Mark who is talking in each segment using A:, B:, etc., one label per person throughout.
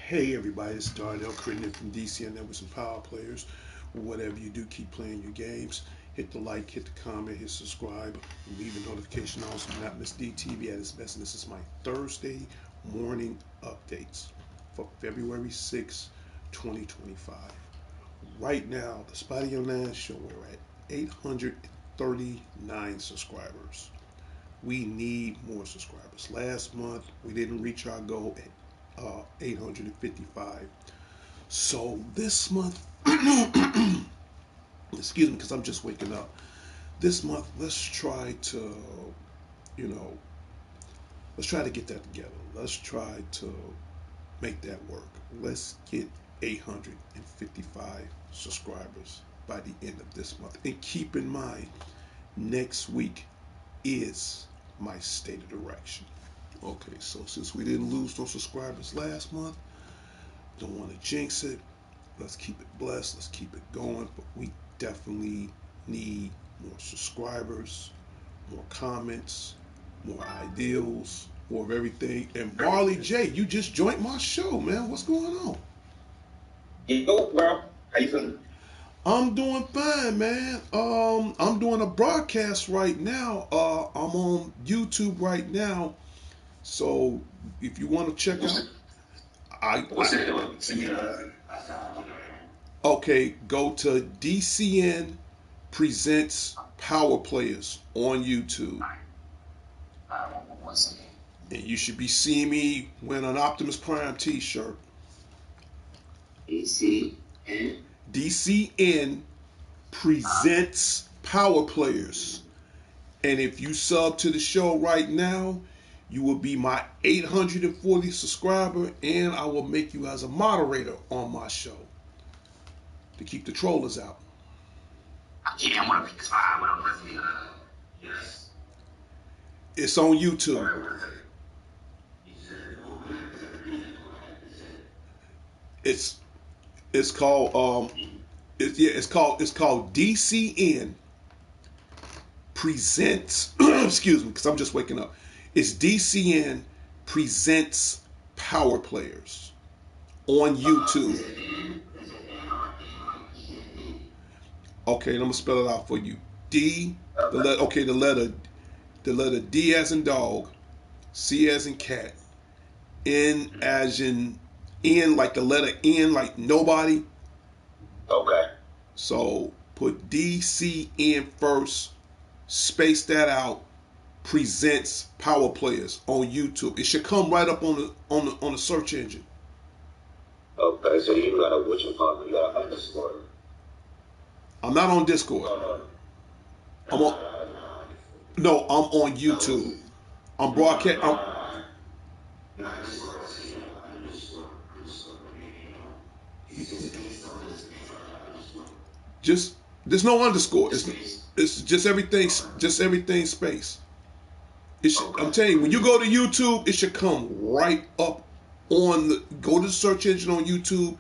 A: Hey everybody, it's Darnell Crittenden from DC and Networks and Power Players. Whatever you do, keep playing your games. Hit the like, hit the comment, hit subscribe, leave a notification on so you not miss DTV at its best. And this is my Thursday morning updates for February 6, 2025. Right now, the Spotty Online Show, we're at 839 subscribers. We need more subscribers. Last month, we didn't reach our goal at 855. So this month, excuse me, because I'm just waking up. This month, let's try to, you know, let's try to get that together. Let's try to make that work. Let's get 855 subscribers by the end of this month. And keep in mind, next week is my state of direction. Okay, so since we didn't lose no subscribers last month, don't want to jinx it. Let's keep it blessed. Let's keep it going. But we definitely need more subscribers, more comments, more ideals, more of everything. And Marley J, you just joined my show, man. What's going on?
B: Yo, bro. How you feeling?
A: I'm doing fine, man. I'm doing a broadcast right now. I'm on YouTube right now. So if you want to check out,
B: What's it doing?
A: okay, go to DCN Presents Power Players on YouTube. And you should be seeing me wearing an Optimus Prime t-shirt. DCN Presents Power Players. And if you sub to the show right now, you will be my 840 subscriber, and I will make you as a moderator on my show to keep the trollers out.
B: Yeah, I want to be quiet. Yes.
A: It's on YouTube. It's called it's called DCN Presents excuse me, because I'm just waking up. It's DCN Presents Power Players on YouTube. Okay, and I'm gonna spell it out for you. The letter D as in dog, C as in cat, N as in N, like the letter N, like nobody.
B: Okay.
A: So put DCN first, space that out. Presents Power Players on YouTube. It should come right up on the search engine.
B: Okay, so you got a what you call it? You got a Discord.
A: I'm not on Discord. I'm on. No, I'm on YouTube. I'm broadcast. Just there's no underscore. It's just everything. Just everything space. I'm telling you, when you go to YouTube, it should come right up on the. Go to the search engine on YouTube,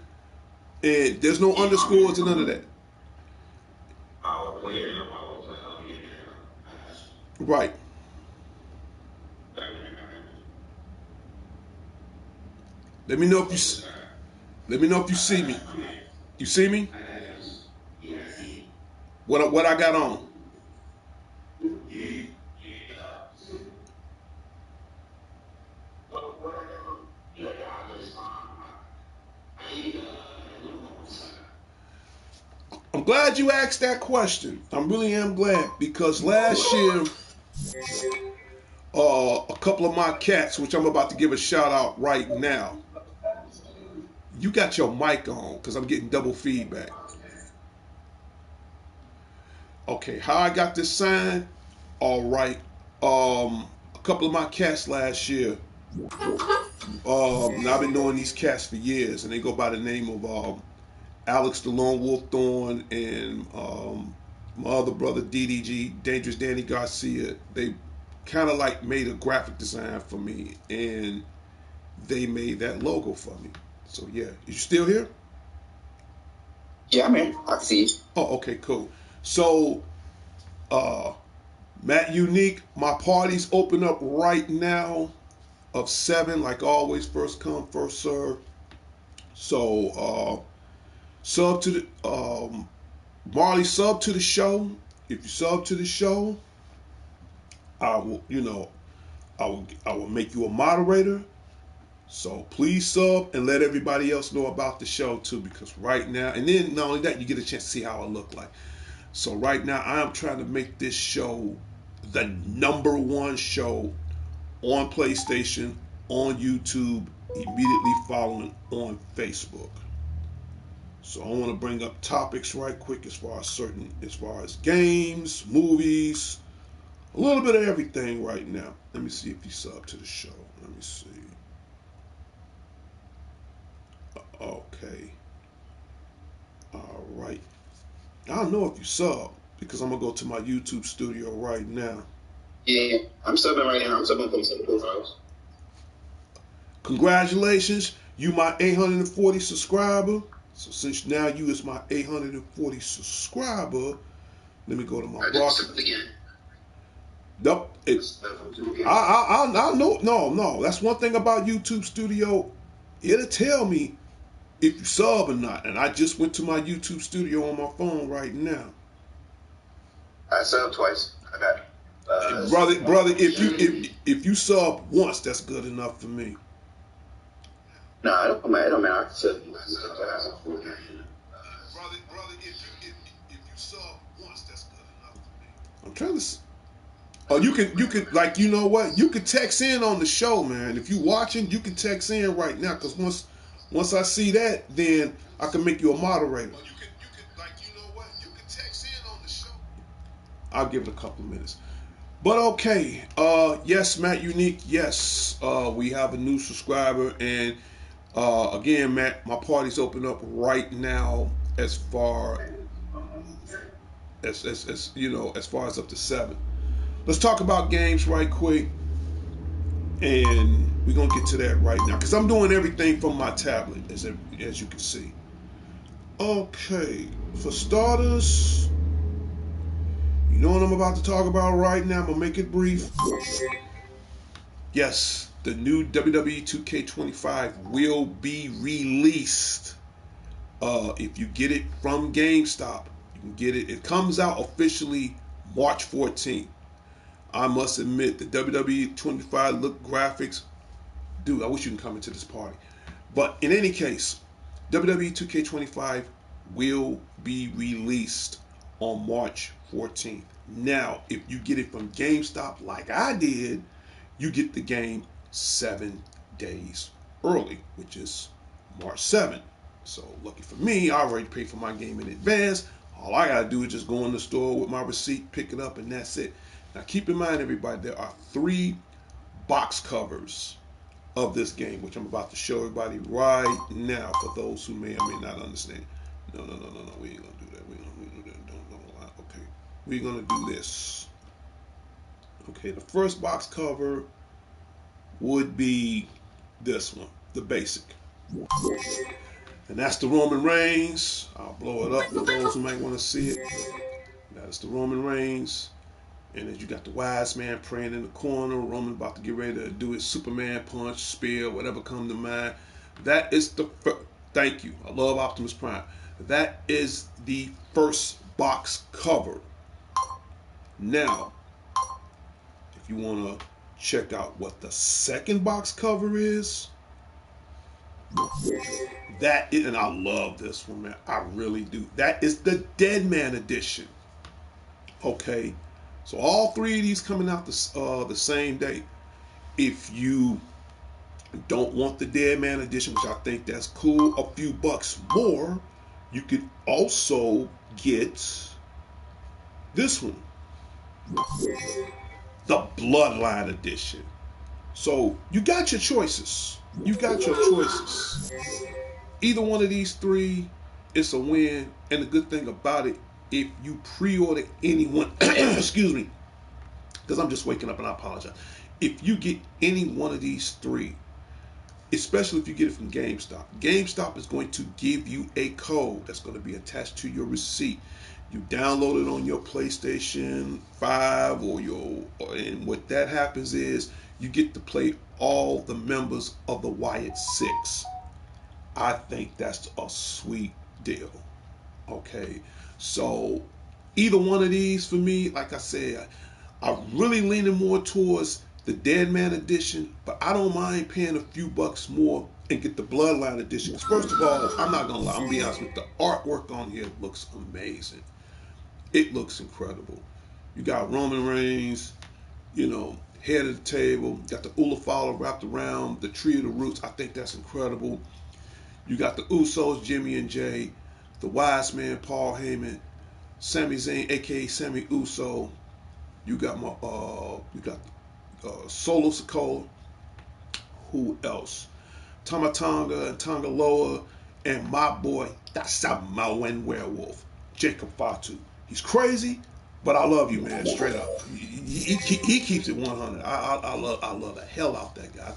A: and there's no underscores and none of that. Right. Let me know if you. Let me know if you see me. You see me? What I got on? I'm glad you asked that question. I really am glad, because last year, a couple of my cats, which I'm about to give a shout out right now. You got your mic on, because I'm getting double feedback. Okay, how I got this sign? All right. A couple of my cats last year. Now I've been knowing these cats for years, and they go by the name of Alex the Lone Wolf Thorn and my other brother DDG, Dangerous Danny Garcia. They kind of like made a graphic design for me, and they made that logo for me. So yeah, you still here?
B: Yeah, I'm here. I can see you.
A: Oh, okay, cool. So, uh, Matt Unique, my party's open up right now of 7, like always, first come, first serve. So, sub to the Marley, sub to the show. If you sub to the show, I will, I will make you a moderator. So please sub and let everybody else know about the show too, because right now, and then not only that, you get a chance to see how I look like. So right now, I'm trying to make this show the number one show on PlayStation, on YouTube, immediately following on Facebook. So I want to bring up topics right quick as far as games, movies, a little bit of everything right now. Let me see if you sub to the show. Let me see. Okay. All right. I don't know if you sub because I'm gonna go to my YouTube studio right now.
B: Yeah, I'm subbing right now. I'm subbing from some profiles.
A: Congratulations, you my 840 subscriber. So since now you is my 840 subscriber, let me go to my
B: I just subbed again.
A: Nope. I know. No. That's one thing about YouTube Studio. It'll tell me if you sub or not. And I just went to my YouTube Studio on my phone right now.
B: I subbed twice. I got
A: brother, if you sub once, that's good enough for me.
B: No, it don't matter. It don't matter. I can sub.
A: Brother, if you sub once, that's good enough for me. I'm trying to. Oh, you can like, you know what? You can text in on the show, man. If you watching, you can text in right now, because once I see that, then I can make you a moderator. Oh, you can like, you know what? You can text in on the show. I'll give it a couple of minutes. But okay, yes, Matt Unique, yes, we have a new subscriber, and again, Matt, my party's open up right now as far as you know, as far as up to 7. Let's talk about games right quick, and we're gonna get to that right now because I'm doing everything from my tablet, as you can see. Okay, for starters, you know what I'm about to talk about right now. I'm gonna make it brief. Yes, the new WWE 2K25 will be released. If you get it from GameStop, you can get it. It comes out officially March 14th. I must admit, the WWE 25 look graphics, dude, I wish you can come into this party. But in any case, WWE 2K25 will be released on March 14th. Now, if you get it from GameStop like I did, you get the game 7 days early, which is March 7th. So lucky for me, I already paid for my game in advance. All I gotta do is just go in the store with my receipt, pick it up, and that's it. Now keep in mind, everybody, there are 3 box covers of this game, which I'm about to show everybody right now for those who may or may not understand. No. We ain't gonna do that. We ain't gonna do that. Don't lie. Okay. We're gonna do this. Okay, the first box cover would be this one, the basic. And that's the Roman Reigns. I'll blow it up for those who might want to see it. That is the Roman Reigns. And as you got the wise man praying in the corner, Roman about to get ready to do his Superman punch, spear, whatever come to mind. That is the thank you. I love Optimus Prime. That is the first box cover. Now, if you want to check out what the second box cover is, that is, and I love this one, man. I really do. That is the Dead Man edition. Okay, so all 3 of these coming out the same day. If you don't want the Dead Man edition, which I think that's cool, a few bucks more, you could also get This one, the Bloodline Edition. So you got your choices. You got your choices. Either one of these three, it's a win. And the good thing about it, if you pre-order any one, excuse me, because I'm just waking up and I apologize. If you get any one of these three, especially if you get it from GameStop, GameStop is going to give you a code that's going to be attached to your receipt. You download it on your PlayStation 5 and what that happens is you get to play all the members of the Wyatt Six. I think that's a sweet deal. Okay, so either one of these for me, like I said, I'm really leaning more towards the Dead Man edition, but I don't mind paying a few bucks more and get the Bloodline edition. Because first of all, I'm not gonna lie, I'm gonna be honest with you, the artwork on here looks amazing. It looks incredible. You got Roman Reigns, head of the table. Got the Ulafala wrapped around the tree of the roots. I think that's incredible. You got the Usos, Jimmy and Jay, the Wise Man, Paul Heyman, Sami Zayn, aka Sammy Uso. You got Solo Sikoa. Who else? Tamatanga and Tangaloa, and my boy, that Samoan werewolf, Jacob Fatu. He's crazy, but I love you, man. Straight up, he keeps it 100. I love the hell out that guy.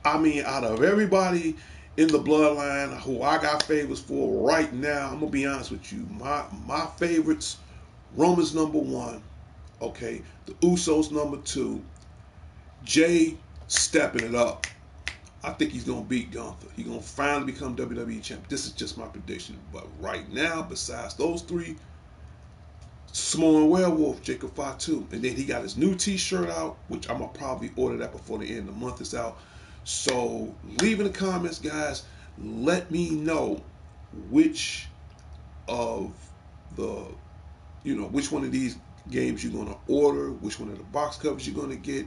A: I mean, out of everybody in the bloodline who I got favors for right now, I'm gonna be honest with you. My favorites, Roman's number one. Okay, the Usos number two. Jay stepping it up. I think he's gonna beat Gunther. He's gonna finally become WWE champ. This is just my prediction. But right now, besides those three, Samoan Werewolf, Jacob Fatu, and then he got his new T-shirt out, which I'm gonna probably order that before the end of the month is out. So leave in the comments, guys. Let me know which of the which one of these games you're gonna order, which one of the box covers you're gonna get,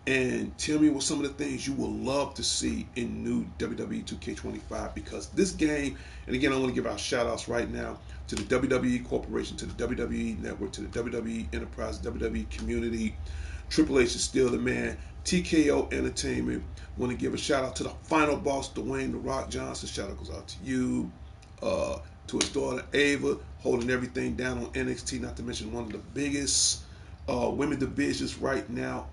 A: and tell me what some of the things you will love to see in new WWE 2K25 because this game, and again, I want to give out shout outs right now to the WWE Corporation, to the WWE Network, to the WWE Enterprise, WWE Community. Triple H is still the man. TKO Entertainment. Want to give a shout out to the final boss, Dwayne The Rock Johnson. Shout out goes out to you. To his daughter Ava, holding everything down on NXT, not to mention one of the biggest women divisions right now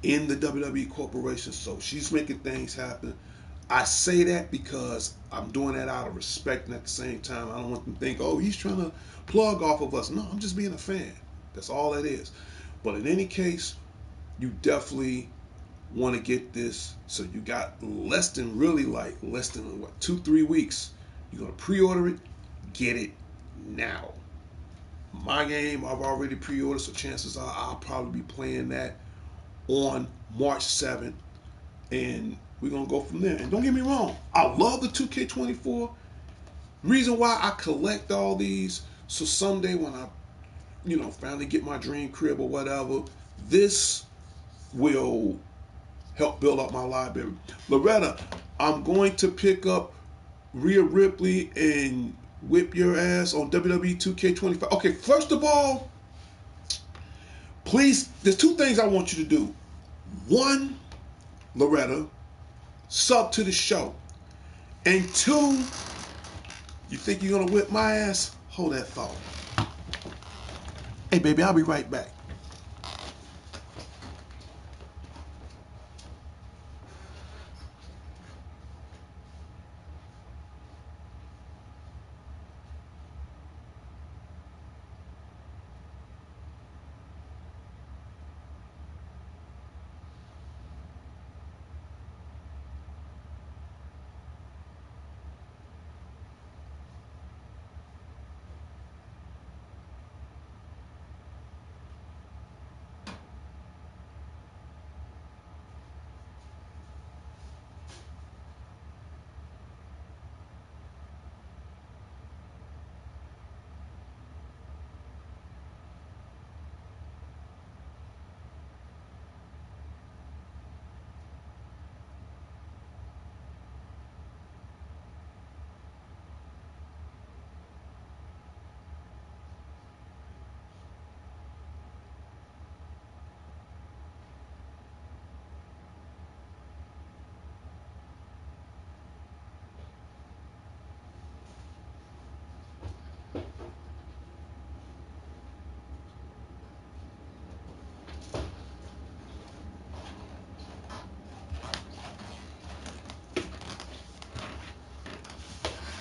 A: in the WWE Corporation. So she's making things happen. I say that because I'm doing that out of respect, and at the same time, I don't want them to think, oh, he's trying to plug off of us. No, I'm just being a fan. That's all that is. But in any case, you definitely want to get this. So you got less than what, 2-3 weeks. You're gonna pre-order it, get it now. My game, I've already pre-ordered, so chances are I'll probably be playing that on March 7th, and we're gonna go from there. And don't get me wrong, I love the 2K24. Reason why I collect all these, so someday when I, finally get my dream crib or whatever, this will help build up my library. Loretta, I'm going to pick up Rhea Ripley and whip your ass on WWE 2K25. Okay, first of all, please, there's two things I want you to do. One, Loretta, sub to the show. And two, you think you're gonna whip my ass? Hold that thought. Hey, baby, I'll be right back.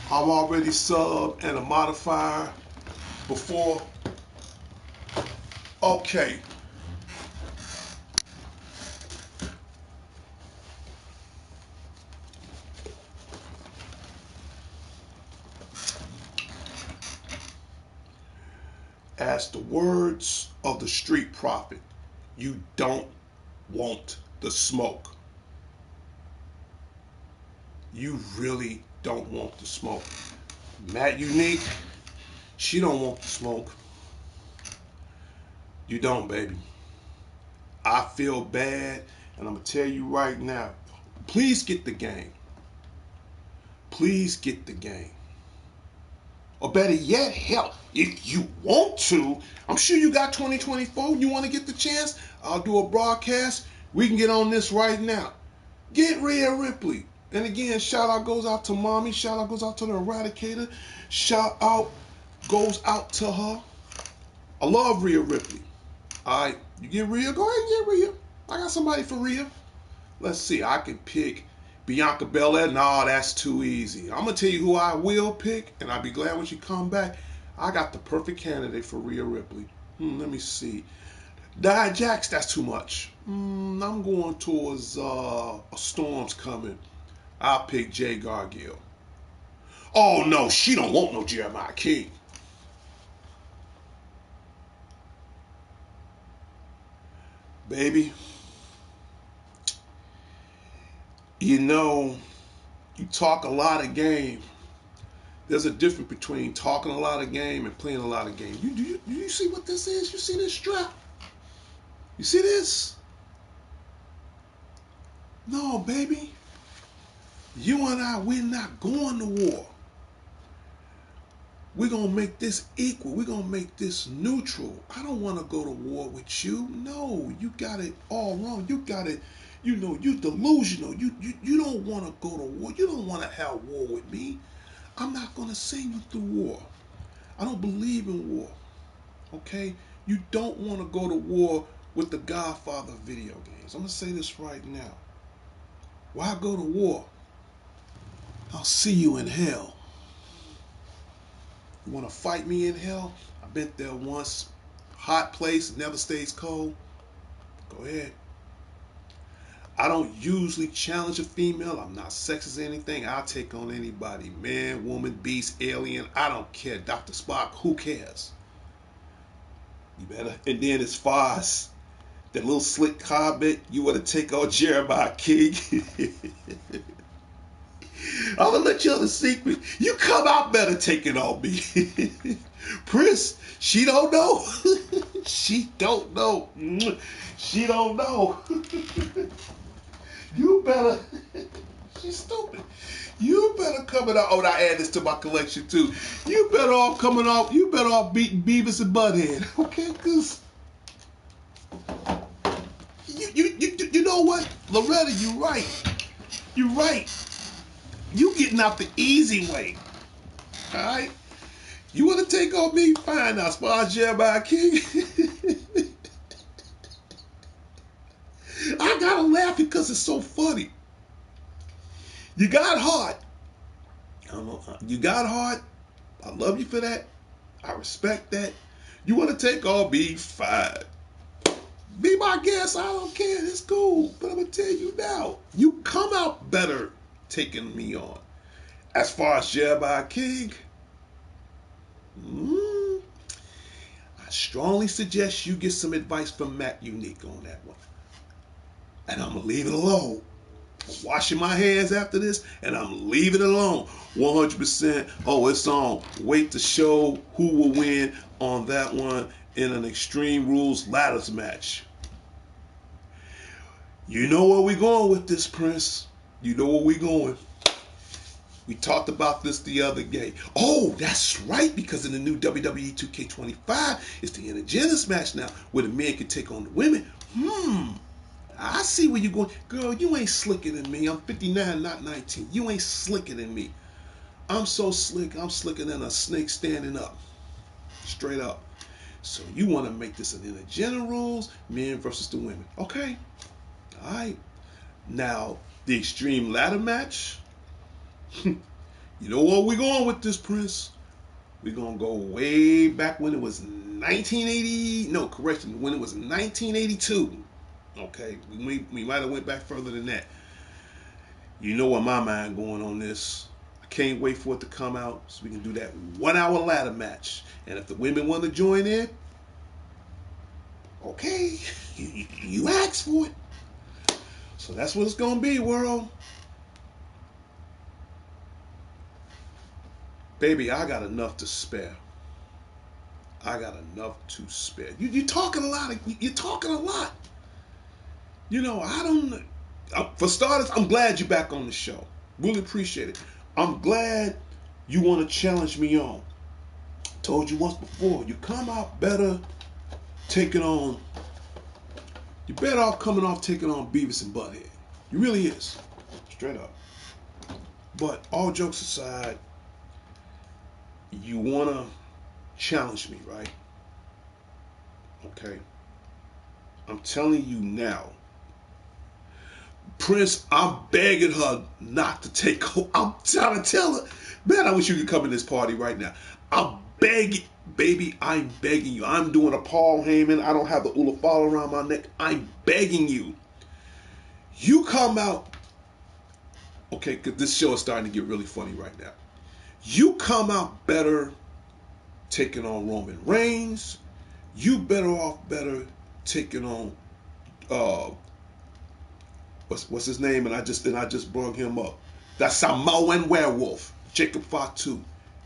A: I'm already sub and a modifier before. Okay. As the words of the street prophet, you don't want the smoke. You really don't want the smoke. Matt Unique, she don't want the smoke. You don't, baby. I feel bad, and I'm gonna tell you right now. Please get the game. Please get the game. Or better yet, hell, if you want to, I'm sure you got 2024. You want to get the chance? I'll do a broadcast. We can get on this right now. Get Rhea Ripley. And again, shout out goes out to Mommy. Shout out goes out to the Eradicator. Shout out goes out to her. I love Rhea Ripley. All right, you get Rhea? Go ahead and get Rhea. I got somebody for Rhea. Let's see. I can pick Bianca Belair. No, that's too easy. I'm going to tell you who I will pick, and I'll be glad when she come back. I got the perfect candidate for Rhea Ripley. Let me see. Nia Jax, that's too much. I'm going towards a Storm's coming. I'll pick Jay Gargill. Oh, no, she don't want no Jeremiah King. Baby, you know, you talk a lot of game. There's a difference between talking a lot of game and playing a lot of game. Do you see what this is? You see this strap? You see this? No, baby. You and I, we're not going to war. We're going to make this equal. We're going to make this neutral. I don't want to go to war with you. No, you got it all wrong. You got it, you're delusional. You don't want to go to war. You don't want to have war with me. I'm not going to send you through war. I don't believe in war. Okay? You don't want to go to war with the Godfather of video games. I'm going to say this right now. Why go to war? I'll see you in hell. You want to fight me in hell? I've been there once. Hot place, never stays cold. Go ahead. I don't usually challenge a female. I'm not sexist or anything. I'll take on anybody. Man, woman, beast, alien. I don't care. Dr. Spock, who cares? You better. And then as far as that little slick comment, you want to take on Jeremiah King. I'm gonna let you know the secret. You come out better taking on me. Prince, she don't know. She don't know. She don't know. You better. She's stupid. You better coming out. Oh, and I add this to my collection too. You better off coming off. You better off beating Beavis and Butthead. Okay, cause you know what, Loretta, you right. You right. You getting out the easy way. All right. You want to take on me? Fine. Now, sponsor Jeremiah King. I gotta laugh because it's so funny. You got heart. I don't know. You got heart. I love you for that. I respect that. You want to take on me? Fine. Be my guest. I don't care. It's cool. But I'm gonna tell you now. You come out better taking me on. As far as Jeremiah King, I strongly suggest you get some advice from Matt Unique on that one. And I'm going to leave it alone. I'm washing my hands after this, and I'm leaving it alone. 100%. Oh, it's on. Wait to show who will win on that one in an Extreme Rules Ladders match. You know where we're going with this, Prince. You know where we're going. We talked about this the other day. Oh, that's right, because in the new WWE 2K25, it's the intergender match now, where the men can take on the women. I see where you're going. Girl, you ain't slicker than me. I'm 59, not 19. You ain't slicker than me. I'm so slick, I'm slicker than a snake standing up. Straight up. So you want to make this an intergender rules, men versus the women. Okay. All right. Now, the Extreme Ladder match. You know where we going with this, Prince? We're gonna go way back when it was 1980. No, correction, when it was 1982. Okay, we might have went back further than that. You know where my mind going on this. I can't wait for it to come out so we can do that 1 hour ladder match. And if the women want to join in, okay, you asked for it. So that's what it's gonna be, world. Baby, I got enough to spare. I got enough to spare. You're talking a lot. You're talking a lot. You know, I don't. For starters, I'm glad you're back on the show. Really appreciate it. I'm glad you want to challenge me on. Told you once before, you come out better taking on. You're better off coming off taking on Beavis and Butthead. You really is. Straight up. But all jokes aside, you want to challenge me, right? Okay. I'm telling you now. Prince, I'm begging her not to take. I'm trying to tell her, man, I wish you could come in this party right now. I'm begging, baby, I'm begging you. I'm doing a Paul Heyman. I don't have the Ulafala around my neck. I'm begging you. You come out, okay, because this show is starting to get really funny right now. You come out better taking on Roman Reigns. You better off better taking on uh what's his name? And I just brought him up. That Samoan werewolf, Jacob Fatu.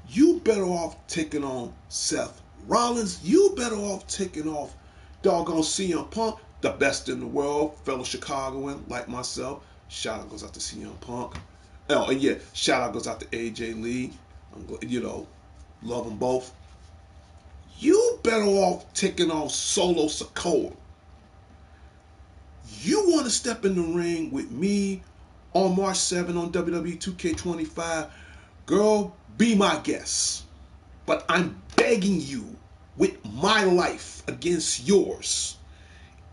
A: You better off taking on Seth Rollins. You better off taking off doggone CM Punk, the best in the world, fellow Chicagoan like myself. Shout out goes out to CM Punk. Oh, and yeah, shout out goes out to AJ Lee. You know, love them both. You better off taking on Solo Sikoa. You want to step in the ring with me on March 7 on WWE 2K25, girl, be my guest. But I'm begging you with my life against yours.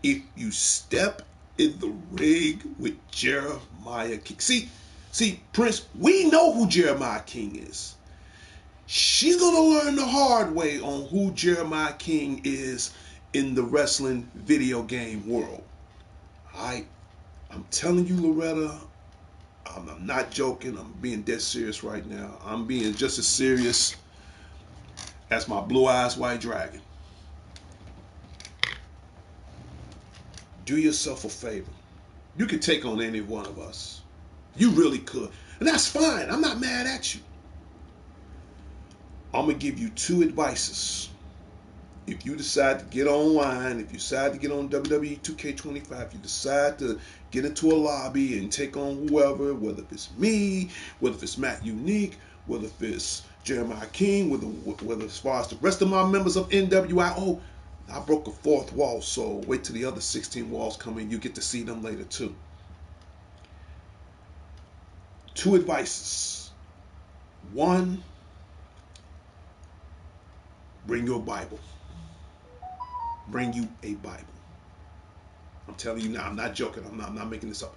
A: If you step in the ring with Jeremiah King. See, Prince, we know who Jeremiah King is. She's going to learn the hard way on who Jeremiah King is in the wrestling video game world. I'm telling you, Loretta, I'm not joking. I'm being dead serious right now. I'm being just as serious as my blue eyes white dragon. Do yourself a favor. You could take on any one of us. You really could. And that's fine. I'm not mad at you. I'm going to give you two advices. If you decide to get online, if you decide to get on WWE 2K25, if you decide to get into a lobby and take on whoever, whether it's me, whether it's Matt Unique, whether it's Jeremiah King, whether as far as the rest of my members of NWIO, I broke a fourth wall, so wait till the other 16 walls come in. You get to see them later too. Two advices. One, bring your Bible. Bring you a Bible. I'm telling you now, I'm not joking. I'm not making this up.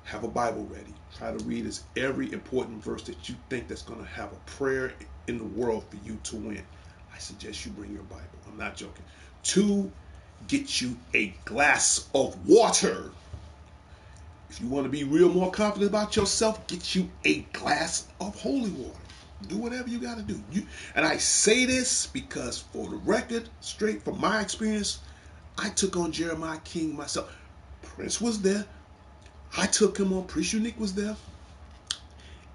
A: Have a Bible ready. Try to read as every important verse that you think that's going to have a prayer in the world for you to win. I suggest you bring your Bible. I'm not joking. Two, get you a glass of water. If you want to be real more confident about yourself, get you a glass of holy water. Do whatever you got to do. And I say this because, for the record, straight from my experience, I took on Jeremiah King myself. Prince was there. I took him on. Priest Unique was there.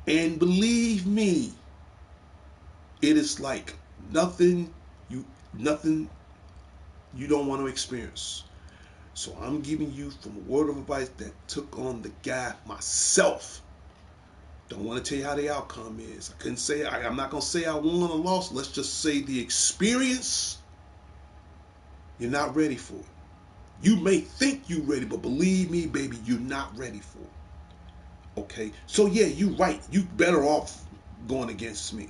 A: And believe me, it is like nothing nothing you don't want to experience. So I'm giving you from a word of advice that took on the guy myself. Don't want to tell you how the outcome is. I couldn't say I'm not gonna say I won or lost. Let's just say the experience, you're not ready for it. You may think you're ready, but believe me, baby, you're not ready for it. Okay? So yeah, you're right. You better off going against me.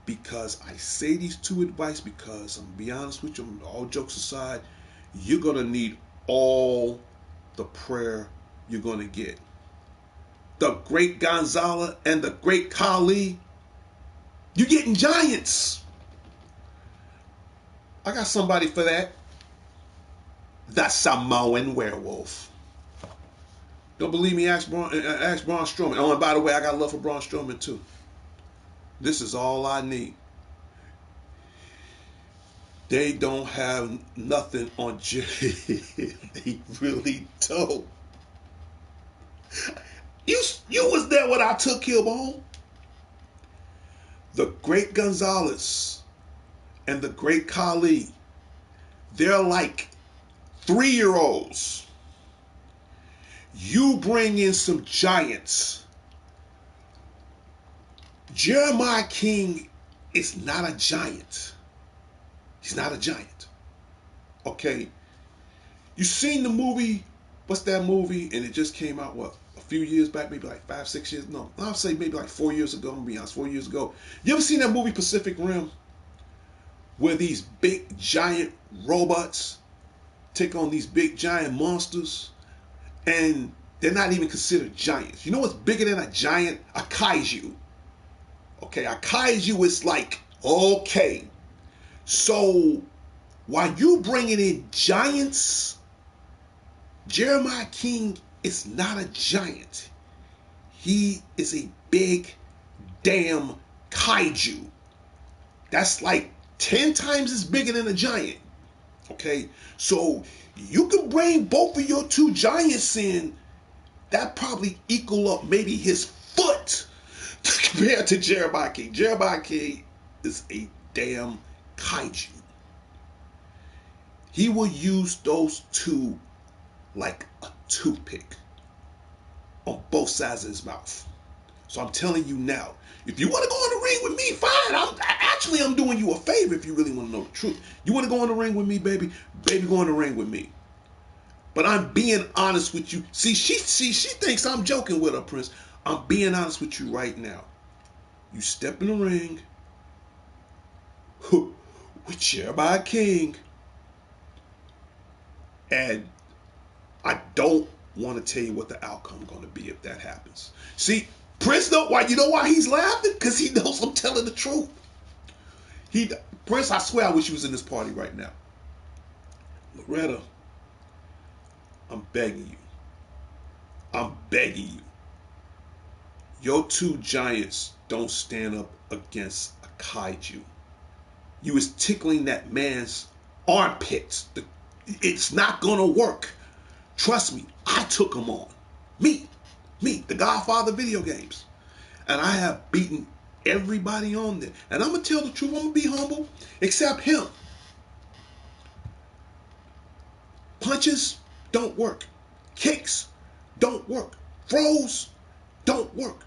A: Because I say these two advice because I'm gonna be honest with you, all jokes aside, you're gonna need all the prayer you're gonna get. the great Gonzala and the great Kali, you're getting giants. I got somebody for that. The Samoan werewolf. Don't believe me? Ask Braun Strowman. Oh, and by the way, I got love for Braun Strowman too. This is all I need. They don't have nothing on Jay. They really don't. You was there when I took him home. The great Gonzalez and the great Khali, they're like 3-year-olds. You bring in some giants. Jeremiah King is not a giant. He's not a giant. Okay? You seen the movie, what's that movie? And it just came out, what, a few years back, maybe like 5, 6 years? No, I'll say maybe like 4 years ago. I'm going to be honest, 4 years ago. You ever seen that movie Pacific Rim? Where these big giant robots take on these big giant monsters, and they're not even considered giants. You know what's bigger than a giant? A kaiju. Okay, a kaiju is like, okay, so while you bringing in giants, Jeremiah King is not a giant. He is a big damn kaiju. That's like 10 times as bigger than a giant. Okay, so you can bring both of your two giants in. That probably equal up maybe his foot compared to Jeremiah King. Jeremiah King is a damn kaiju. He will use those two like a toothpick on both sides of his mouth. So I'm telling you now, if you want to go in the ring with me, fine. I'm doing you a favor if you really want to know the truth. You want to go in the ring with me, baby? Baby, go in the ring with me. But I'm being honest with you. See, she thinks I'm joking with her, Prince. I'm being honest with you right now. You step in the ring with Jeremiah King, and I don't want to tell you what the outcome is going to be if that happens. See, Prince, you know why he's laughing? Because he knows I'm telling the truth. Prince, I swear I wish you was in this party right now. Loretta, I'm begging you. I'm begging you. Your two giants don't stand up against a kaiju. You was tickling that man's armpits. It's not gonna work. Trust me, I took him on. Me, the Godfather video games. And I have beaten everybody on there. And I'm gonna tell the truth, I'm gonna be humble, except him. Punches don't work. Kicks don't work. Throws don't work.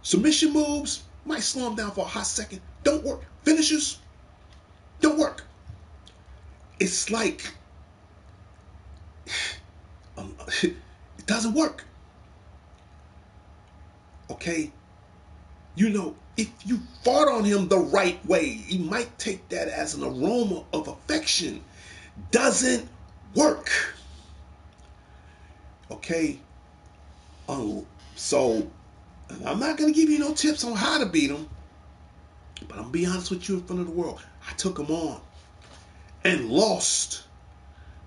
A: Submission moves might slow him down for a hot second. Don't work. Finishers don't work. It's like it doesn't work. Okay? You know, if you fought on him the right way, he might take that as an aroma of affection. Doesn't work. Okay? So, I'm not going to give you no tips on how to beat him, but I'm going to be honest with you in front of the world. I took him on and lost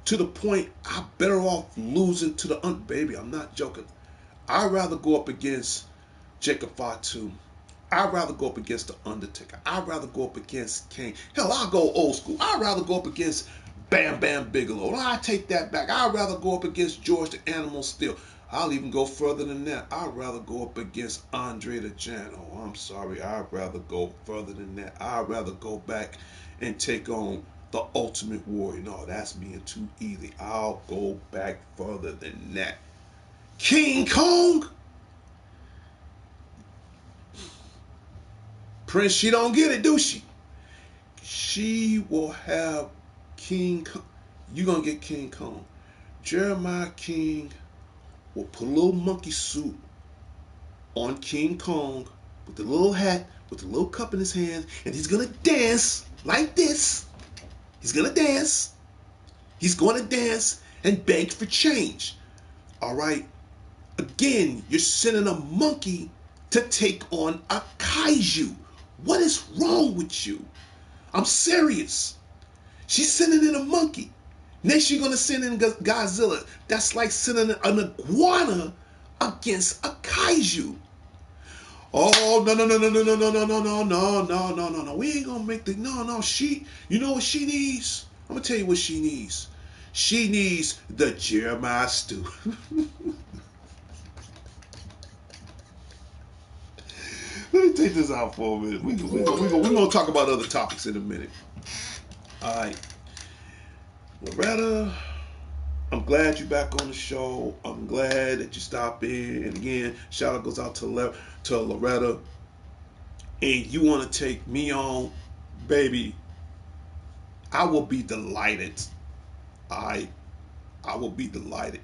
A: to the point I'm better off losing to the baby. I'm not joking. I'd rather go up against Jacob Fatu. I'd rather go up against the Undertaker. I'd rather go up against Kane. Hell, I'll go old school. I'd rather go up against Bam Bam Bigelow. I take that back. I'd rather go up against George the Animal Steel. I'll even go further than that. I'd rather go up against Andre the Giant. Oh, I'm sorry. I'd rather go further than that. I'd rather go back and take on the Ultimate Warrior. No, that's being too easy. I'll go back further than that. King Kong? Prince, she don't get it, do she? She will have King Kong. You're going to get King Kong. Jeremiah King will put a little monkey suit on King Kong with the little hat, with the little cup in his hand, and he's going to dance like this. He's going to dance. He's going to dance and beg for change. All right? Again, you're sending a monkey to take on a kaiju. What is wrong with you? I'm serious. She's sending in a monkey. Next, you're gonna send in Godzilla. That's like sending an iguana against a kaiju. Oh no no no no no no no no no no no no no no no. We ain't gonna make the no. She, you know what she needs? I'm gonna tell you what she needs. She needs the Jeremiah stew. Let me take this out for a minute. We're gonna talk about other topics in a minute. All right, Loretta. I'm glad you're back on the show. I'm glad that you stopped in. And again, shout out goes out to Loretta. And you want to take me on, baby? I will be delighted. I I will be delighted.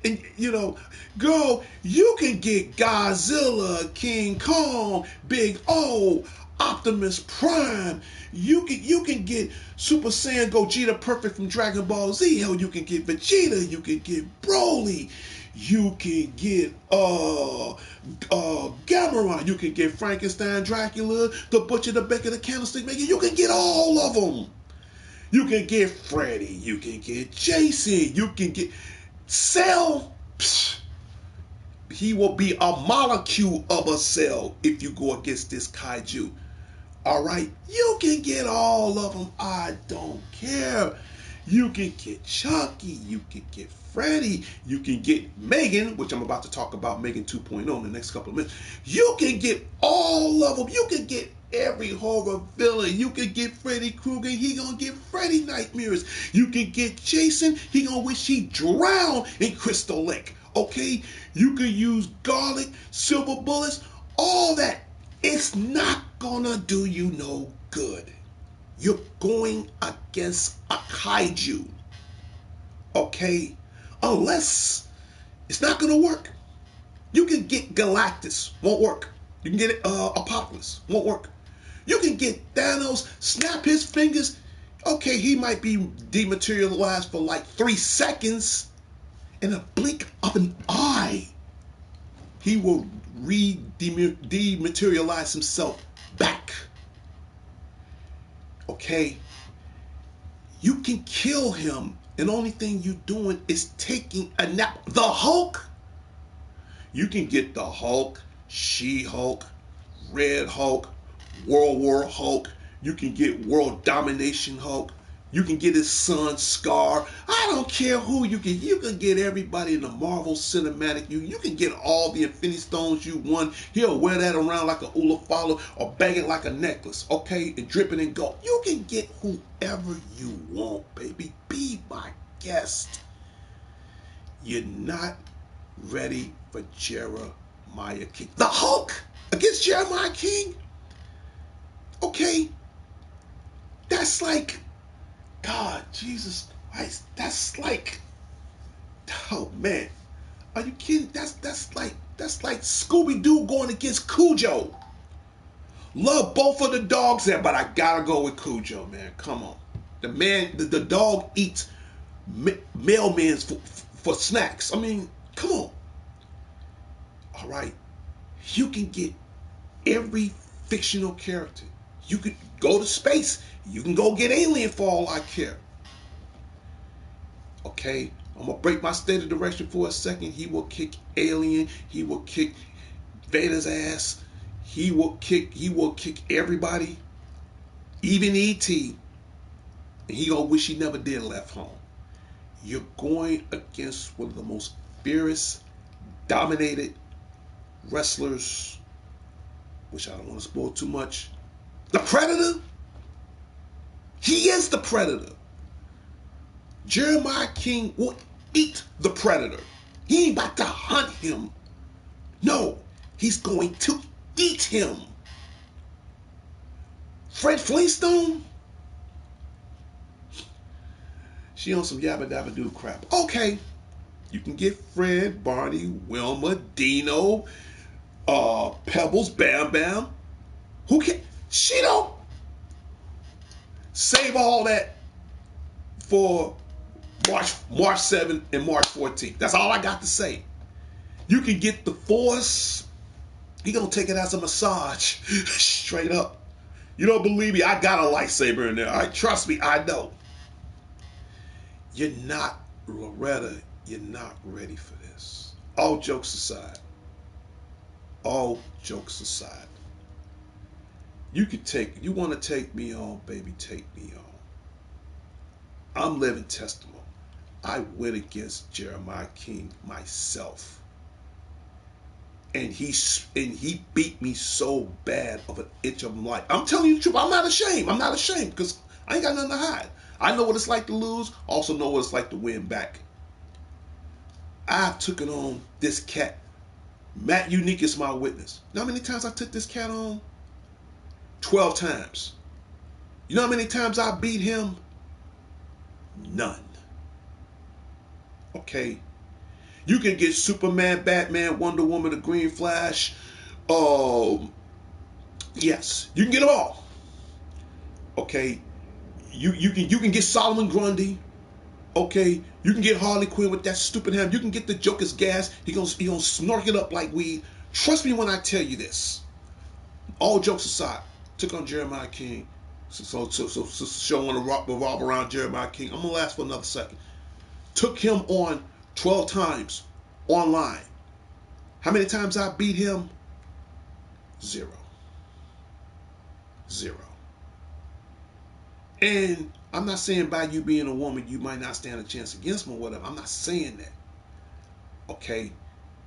A: And you know, girl, you can get Godzilla, King Kong, Big O, Optimus Prime. You can get Super Saiyan Gogeta Perfect from Dragon Ball Z. Hell, you can get Vegeta. You can get Broly. You can get Gamera. You can get Frankenstein, Dracula, the Butcher, the Baker, the Candlestick Maker. You can get all of them. You can get Freddy. You can get Jason. You can get Cell. Psh, he will be a molecule of a cell if you go against this kaiju. All right, you can get all of them. I don't care. You can get Chucky. You can get Freddy. You can get Megan, which I'm about to talk about Megan 2.0 in the next couple of minutes. You can get all of them. You can get every horror villain. You can get Freddy Krueger. He gonna get Freddy nightmares. You can get Jason. He gonna wish he drowned in Crystal Lake. Okay? You can use garlic, silver bullets, all that. It's not gonna do you no good. You're going against a kaiju. Okay? Unless it's not gonna work. You can get Galactus, won't work. You can get Apocalypse, won't work. You can get Thanos, snap his fingers. Okay, he might be dematerialized for like 3 seconds. In a blink of an eye, he will dematerialize himself back. Okay? You can kill him, and the only thing you're doing is taking a nap. The Hulk, you can get the Hulk, She-Hulk, Red Hulk, World War Hulk. You can get World Domination Hulk. You can get his son Scar. I don't care who you can. You can get everybody in the Marvel Cinematic. You can get all the Infinity Stones you want. He'll wear that around like a Ulafala or bang it like a necklace, okay? And dripping in gold. You can get whoever you want, baby. Be my guest. You're not ready for Jeremiah King. The Hulk against Jeremiah King? Okay? That's like, God, Jesus Christ. That's like, oh man. Are you kidding? That's like Scooby-Doo going against Cujo. Love both of the dogs there, but I gotta go with Cujo, man. Come on. The man, the dog eats mailmen's for snacks. I mean, come on. All right. You can get every fictional character. You could go to space. You can go get Alien for all I care. Okay? I'm going to break my state of direction for a second. He will kick Alien. He will kick Vader's ass. He will kick everybody, even E.T. And he going to wish he never did left home. You're going against one of the most fierce, dominated wrestlers, which I don't want to spoil too much. The Predator? He is the Predator. Jeremiah King will eat the Predator. He ain't about to hunt him. No, he's going to eat him. Fred Flintstone? She on some yabba dabba doo crap. Okay, you can get Fred, Barney, Wilma, Dino, Pebbles, Bam Bam. Who can? She don't. Save all that for March 7th and March 14th. That's all I got to say. You can get the force. He gonna take it as a massage, straight up. You don't believe me? I got a lightsaber in there. All right, trust me, I know. You're not, Loretta. You're not ready for this. All jokes aside. All jokes aside. You want to take me on, baby, take me on. I'm living testimony. I went against Jeremiah King myself. And he beat me so bad of an inch of life. I'm telling you the truth. I'm not ashamed. I'm not ashamed because I ain't got nothing to hide. I know what it's like to lose. Also know what it's like to win back. I've taken on this cat. Matt Unique is my witness. You know how many times I took this cat on? 12 times. You know how many times I beat him? None. Okay? You can get Superman, Batman, Wonder Woman, the Green Flash. Yes, you can get them all. Okay? You can get Solomon Grundy. Okay? You can get Harley Quinn with that stupid ham. You can get the Joker's gas. He gonna snark it up like weed. Trust me when I tell you this. All jokes aside, took on Jeremiah King. So show want to revolve around Jeremiah King. I'm gonna last for another second. Took him on 12 times online. How many times I beat him? Zero. Zero. And I'm not saying by you being a woman you might not stand a chance against him or whatever. I'm not saying that. Okay?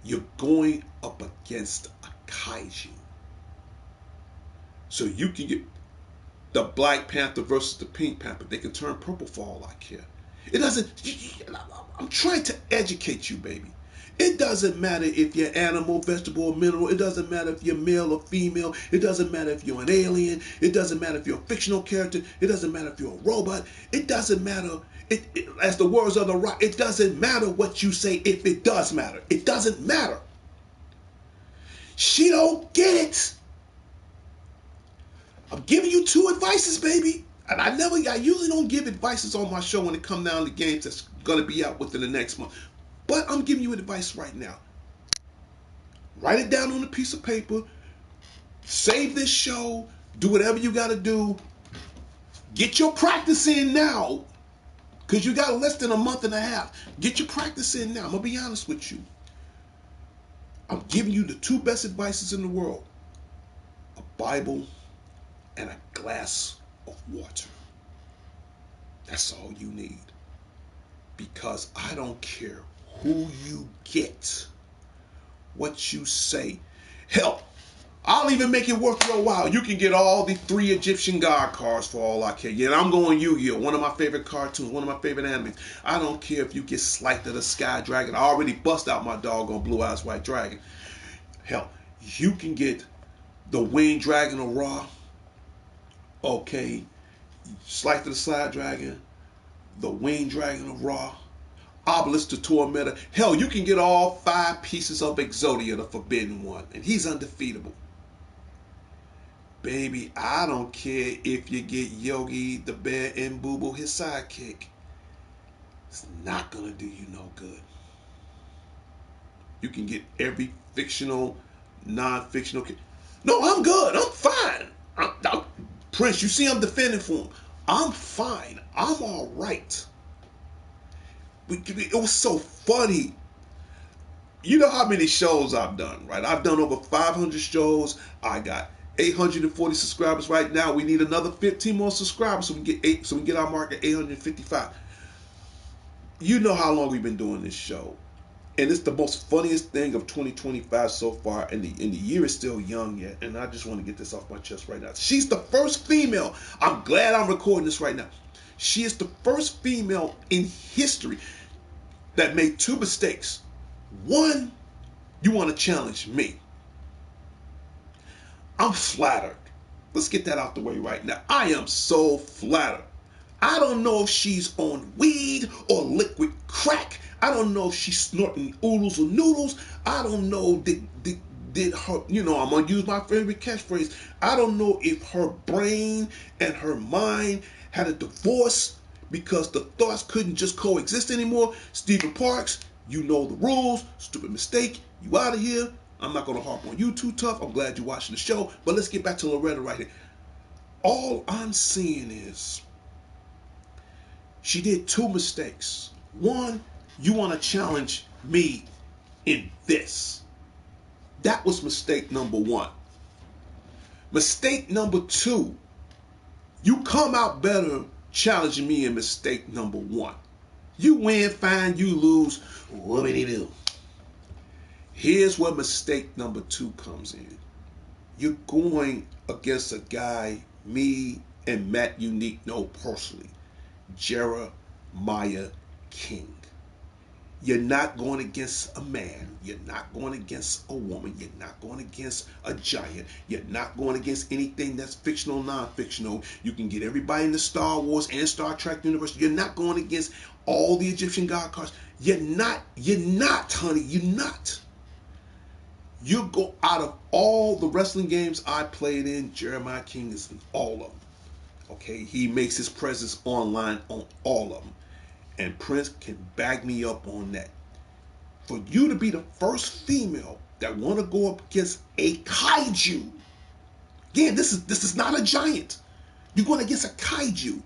A: You're going up against a kaiju. So you can get the Black Panther versus the Pink Panther. They can turn purple for all I care. It doesn't. I'm trying to educate you, baby. It doesn't matter if you're animal, vegetable, or mineral. It doesn't matter if you're male or female. It doesn't matter if you're an alien. It doesn't matter if you're a fictional character. It doesn't matter if you're a robot. It doesn't matter. As the words of the rock, it doesn't matter what you say if it does matter. It doesn't matter. She don't get it. I'm giving you two advices, baby. And I usually don't give advices on my show when it comes down to games that's gonna be out within the next month. But I'm giving you advice right now. Write it down on a piece of paper. Save this show. Do whatever you gotta do. Get your practice in now. Because you got less than a month and a half. Get your practice in now. I'm gonna be honest with you. I'm giving you the two best advices in the world. A Bible and a glass of water. That's all you need. Because I don't care who you get, what you say. Hell, I'll even make it worth your while. You can get all the 3 Egyptian god cards for all I care. Yeah, I'm going Yu-Gi-Oh! One of my favorite cartoons, one of my favorite animes. I don't care if you get Slight of the Sky Dragon. I already bust out my doggone Blue Eyes White Dragon. Hell, you can get the Winged Dragon of Ra. Okay, Slight of the Sky Dragon, the Winged Dragon of Ra, Obelisk the Tormentor. Hell, you can get all 5 pieces of Exodia, the Forbidden One, and he's undefeatable. Baby, I don't care if you get Yogi the Bear and Boo Boo, his sidekick. It's not gonna do you no good. You can get every fictional, non-fictional. No, I'm good. I'm fine. Prince, you see I'm defending for him. I'm fine. I'm all right. It was so funny. You know how many shows I've done, right? I've done over 500 shows. I got 840 subscribers right now. We need another 15 more subscribers so we can get our mark at 855. You know how long we've been doing this show. And it's the most funniest thing of 2025 so far, and the year is still young yet. And I just want to get this off my chest right now. She's the first female. I'm glad I'm recording this right now. She is the first female in history that made 2 mistakes. One, you want to challenge me. I'm flattered. Let's get that out the way right now. I am so flattered. I don't know if she's on weed or liquid crack. I don't know if she's snorting oodles or noodles. I don't know did her, I'm going to use my favorite catchphrase. I don't know if her brain and her mind had a divorce because the thoughts couldn't just coexist anymore. Stephen Parks, You know the rules. Stupid mistake. You out of here. I'm not going to harp on you too tough. I'm glad you're watching the show. But let's get back to Loretta right here. All I'm seeing is she did two mistakes. One, you want to challenge me in this. That was mistake number one. Mistake number two, you come out better challenging me in mistake number one. You win, fine, you lose. What did he do? Here's where mistake number two comes in. You're going against a guy, me and Matt Unique know personally, Jeremiah King. You're not going against a man. You're not going against a woman. You're not going against a giant. You're not going against anything that's fictional, non-fictional. You can get everybody in the Star Wars and Star Trek universe. You're not going against all the Egyptian god cards. You're not, honey. You're not. You go out of all the wrestling games I played in, Jeremiah King is in all of them. Okay, he makes his presence online on all of them. And Prince can back me up on that. For you to be the first female that want to go up against a kaiju. Again, this is not a giant. You're going against a kaiju.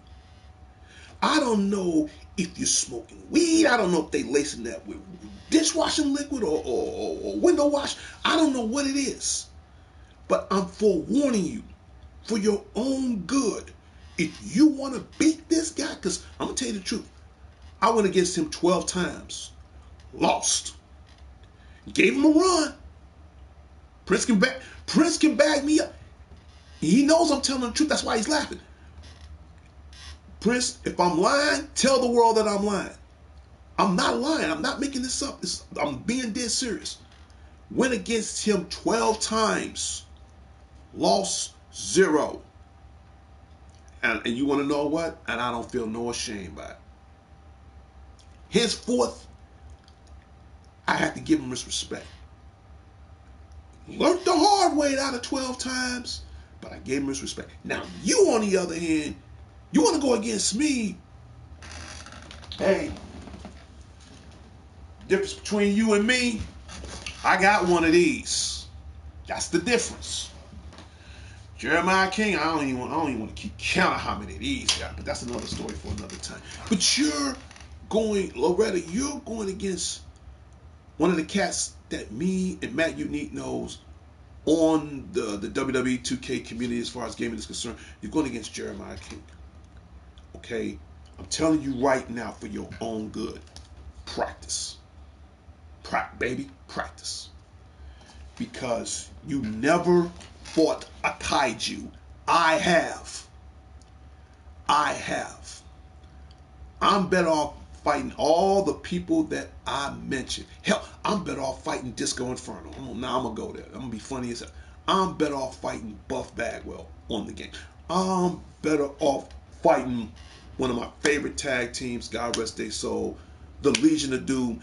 A: I don't know if you're smoking weed. I don't know if they lacing that with dishwashing liquid or window wash. I don't know what it is. But I'm forewarning you for your own good. If you want to beat this guy, because I'm going to tell you the truth. I went against him 12 times. Lost. Gave him a run. Prince can bag me up. He knows I'm telling the truth. That's why he's laughing. Prince, if I'm lying, tell the world that I'm lying. I'm not lying. I'm not making this up. I'm being dead serious. Went against him 12 times. Lost 0. And you want to know what? And I don't feel no ashamed by it. Henceforth, I have to give him his respect. Learned the hard way out of 12 times, but I gave him his respect. Now, you on the other hand, you want to go against me. Hey, difference between you and me, I got one of these. That's the difference. Jeremiah King, I don't even want to keep count of how many of these got, but that's another story for another time. But Loretta, you're going against one of the cats that me and Matt Unique knows on the WWE 2K community as far as gaming is concerned. You're going against Jeremiah King. Okay? I'm telling you right now for your own good. Practice. Baby, practice. Because you never fought a kaiju. I have. I'm better off fighting all the people that I mentioned. Hell, I'm better off fighting Disco Inferno. Now I'm going to go there. I'm going to be funny as hell. I'm better off fighting Buff Bagwell on the game. I'm better off fighting one of my favorite tag teams, God rest their soul, the Legion of Doom,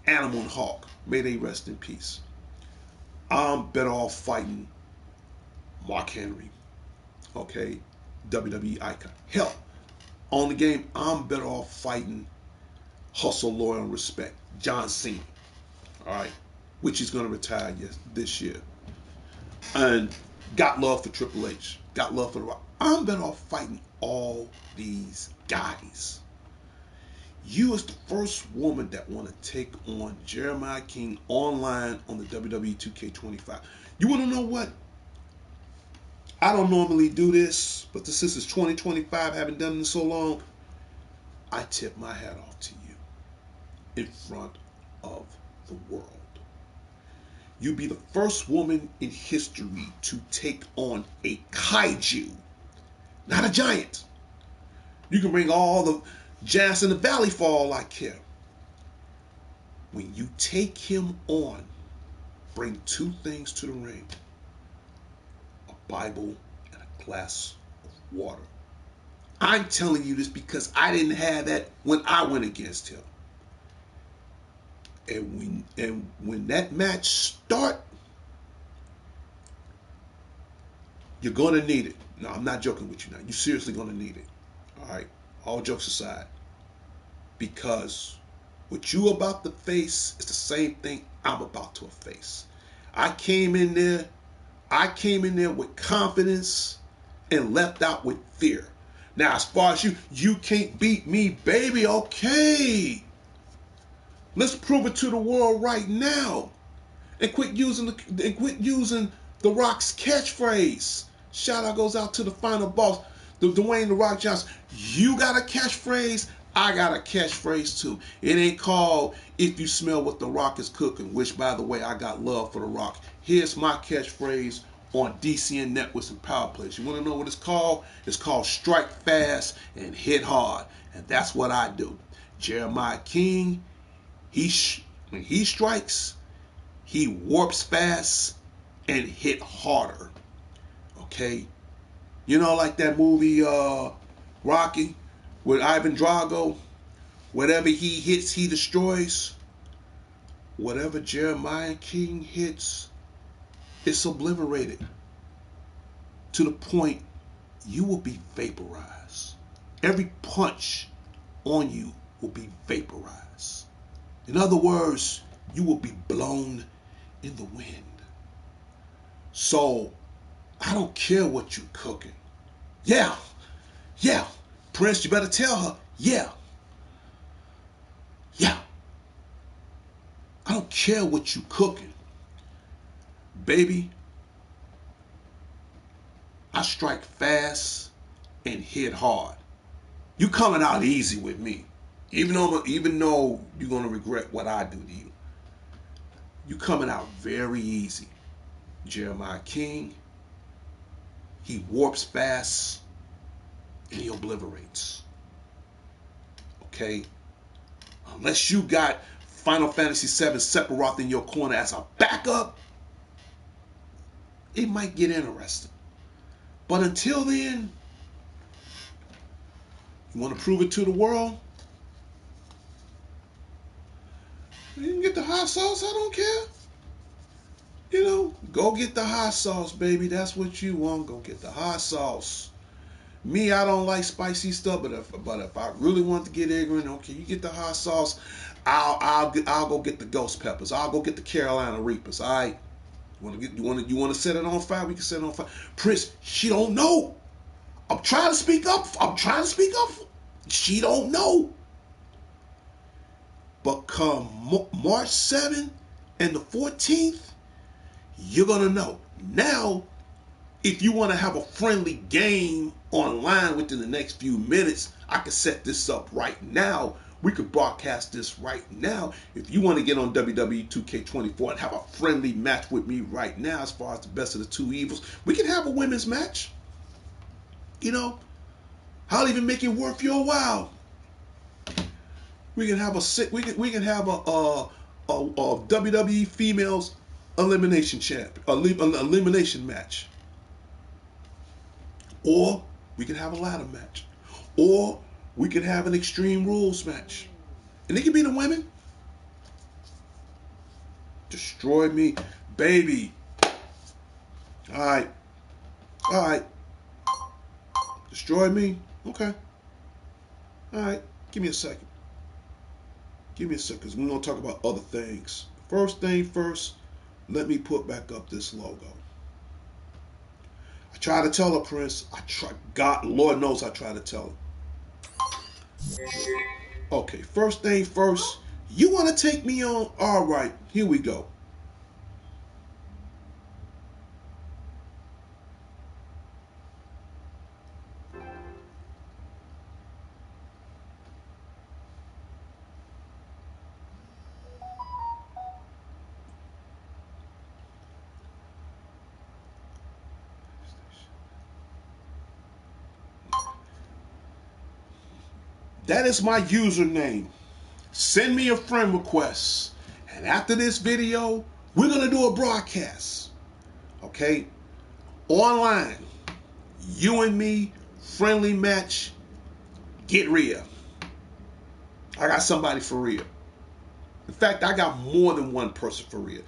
A: Animal and Hawk. May they rest in peace. I'm better off fighting Mark Henry. Okay? WWE icon. Hell, on the game, I'm better off fighting Hustle, Loyal, and Respect, John Cena. All right? Which he's going to retire this year. And got love for Triple H. Got love for The Rock. I'm better off fighting all these guys. You as the first woman that want to take on Jeremiah King online on the WWE 2K25. You want to know what? I don't normally do this, but since it's 2025, haven't done it in so long, I tip my hat off to you in front of the world. You'll be the first woman in history to take on a kaiju, not a giant. You can bring all the giants in the valley for all I care. When you take him on, bring two things to the ring: a Bible and a glass of water. I'm telling you this because I didn't have that when I went against him. And when that match start, you're going to need it. No, I'm not joking with you now. You're seriously going to need it. All right? All jokes aside. Because What you about to face is the same thing I'm about to face. I came in there, I came in there with confidence and left out with fear. Now, as far as you can't beat me, baby. Okay, let's prove it to the world right now, and quit using the Rock's catchphrase. Shout out goes out to the final boss, the Dwayne the Rock Johnson. You got a catchphrase. I got a catchphrase too. It ain't called "If You Smell What the Rock Is Cooking," which, by the way, I got love for the Rock. Here's my catchphrase on DCN Networks and Power Plays. You want to know what it's called? It's called "Strike Fast and Hit Hard," and that's what I do. Jeremiah King, when he strikes, he warps fast and hit harder. Okay? You know, like that movie Rocky with Ivan Drago. Whatever he hits, he destroys. Whatever Jeremiah King hits, it's obliterated to the point you will be vaporized. Every punch on you will be vaporized. In other words, you will be blown in the wind. So I don't care what you cooking. Yeah, yeah. Prince, you better tell her. Yeah, yeah. I don't care what you cooking. Baby, I strike fast and hit hard. You coming out easy with me. Even though you're gonna regret what I do to you. You coming out very easy. Jeremiah King, he warps fast and he obliterates. Okay? Unless you got Final Fantasy VII Sephiroth in your corner as a backup, it might get interesting. But until then, you want to prove it to the world? You can get the hot sauce, I don't care. You know, go get the hot sauce, baby. That's what you want. Go get the hot sauce. Me, I don't like spicy stuff, but if I really want to get ignorant, okay, you get the hot sauce. I'll go get the ghost peppers. I'll go get the Carolina Reapers. All right. You want to set it on fire? We can set it on fire. Prince, she don't know. I'm trying to speak up. She don't know. But come March 7th and the 14th, you're gonna know. Now, if you want to have a friendly game online within the next few minutes, I can set this up right now. We could broadcast this right now. If you want to get on WWE 2K24 and have a friendly match with me right now, as far as the best of the two evils, we can have a women's match. You know, I'll even make it worth your while. We can have a WWE females elimination match. Or we could have a ladder match. Or we could have an Extreme Rules match. And it could be the women. Destroy me. Baby. Alright. Alright. Destroy me. Okay. Alright. Give me a second. Because we're going to talk about other things. First thing first, let me put back up this logo. I try to tell her, Prince. God, Lord knows I try to tell her. Okay, first thing first, you want to take me on? All right, here we go. That is my username. Send me a friend request. And after this video, we're going to do a broadcast. Okay? Online. You and me, friendly match. Get real. I got somebody for real. In fact, I got more than one person for real.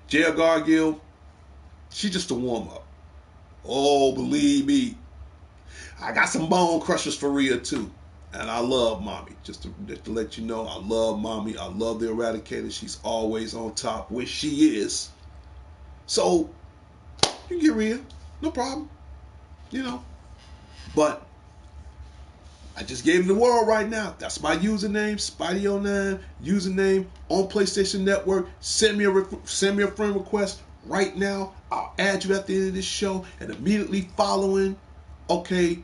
A: Jail Gargill, she's just a warm-up. Oh, believe me. I got some bone crushers for real, too. And I love mommy. Just to let you know, I love mommy. I love the Eradicator. She's always on top, which she is. So you can get Rhea, no problem. You know. But I just gave the world right now. That's my username, Spidey09, username on PlayStation Network. Send me a friend request right now. I'll add you at the end of this show, and immediately following, okay,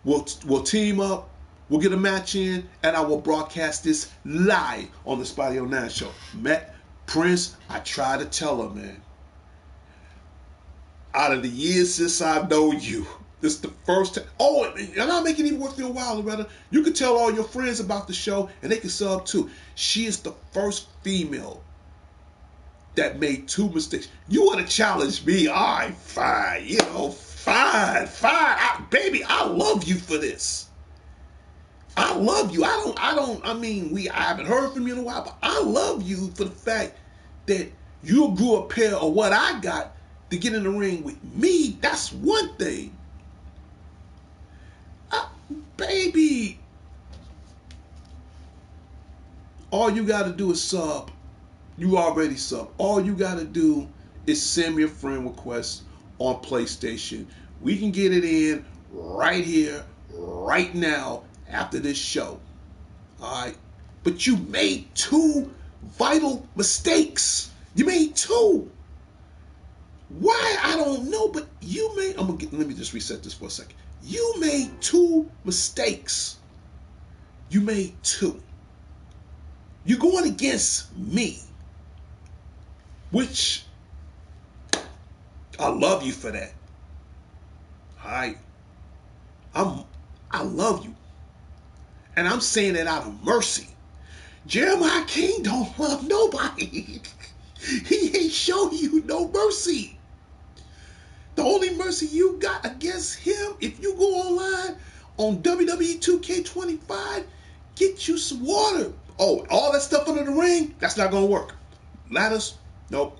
A: we'll team up. We'll get a match in, and I will broadcast this live on the Spidey09 show. Met Prince, I try to tell her, man. Out of the years since I've known you, this is the first time. Oh, and I'll make it even worth your while, Loretta. You can tell all your friends about the show, and they can sub too. She is the first female that made 2 mistakes. You want to challenge me? All right, fine. You know, fine. Baby, I love you for this. I love you. I haven't heard from you in a while, but I love you for the fact that you grew a pair of what I got to get in the ring with me. That's one thing. Baby, all you got to do is sub. You already sub. All you got to do is send me a friend request on PlayStation. We can get it in right here, right now, after this show. All right. But you made 2 vital mistakes. You made 2. Why? I don't know, but you made. Let me just reset this for a second. You made 2 mistakes. You made 2. You're going against me, which I love you for that. All right. I love you. And I'm saying it out of mercy. Jeremiah King don't love nobody. He ain't showing you no mercy. The only mercy you got against him, if you go online on WWE 2K25, get you some water. Oh, all that stuff under the ring, that's not going to work. Ladders, nope.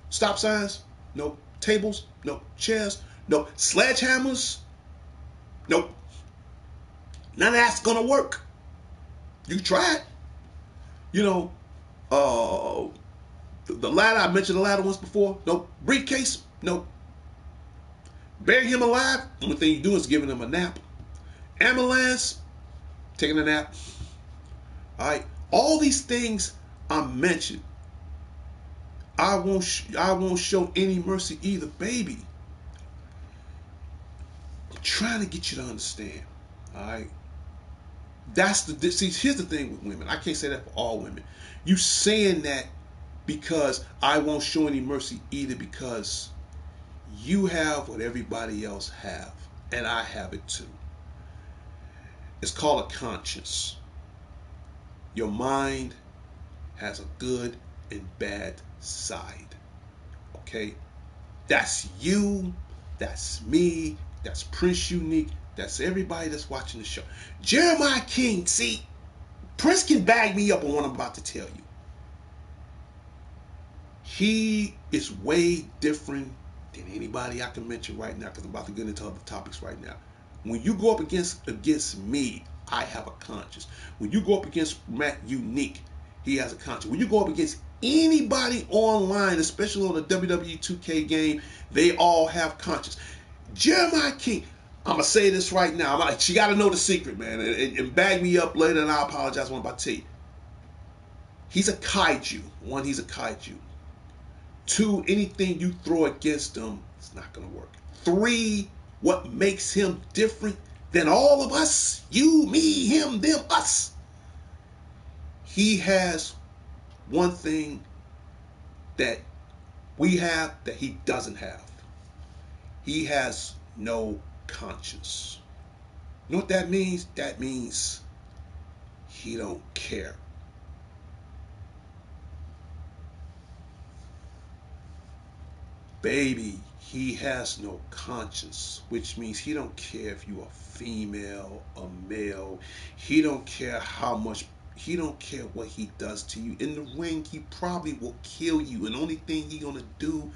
A: Stop signs, nope. Tables, nope. Chairs, nope. Sledgehammers, nope. None of that's going to work. You tried. You know, the ladder, I mentioned the ladder once before. Nope. Briefcase, nope. Bury him alive, the only thing you do is giving him a nap. Ambulance, taking a nap. All right. All these things I mentioned, I won't show any mercy either, baby. I'm trying to get you to understand. All right. Here's the thing with women. I can't say that for all women. You saying that because I won't show any mercy either, because you have what everybody else have, and I have it too. It's called a conscience. Your mind has a good and bad side. Okay? That's you, that's me, that's Prince Unique, that's everybody that's watching the show. Jeremiah King, see, Prince can bag me up on what I'm about to tell you. He is way different than anybody I can mention right now, because I'm about to get into other topics right now. When you go up against me, I have a conscience. When you go up against Matt Unique, he has a conscience. When you go up against anybody online, especially on the WWE 2K game, they all have conscience. Jeremiah King, I'm going to say this right now. She got to know the secret, man, and bag me up later, and I apologize when I'm about to tell you. He's a kaiju. 1, he's a kaiju. 2, anything you throw against him, it's not going to work. 3, what makes him different than all of us, you, me, him, them, us, he has one thing that we have that he doesn't have. He has no conscience. You know what that means? That means he don't care. Baby, he has no conscience, which means he don't care if you are female or male. He don't care how much, he don't care what he does to you. In the ring, he probably will kill you. And the only thing he's going to do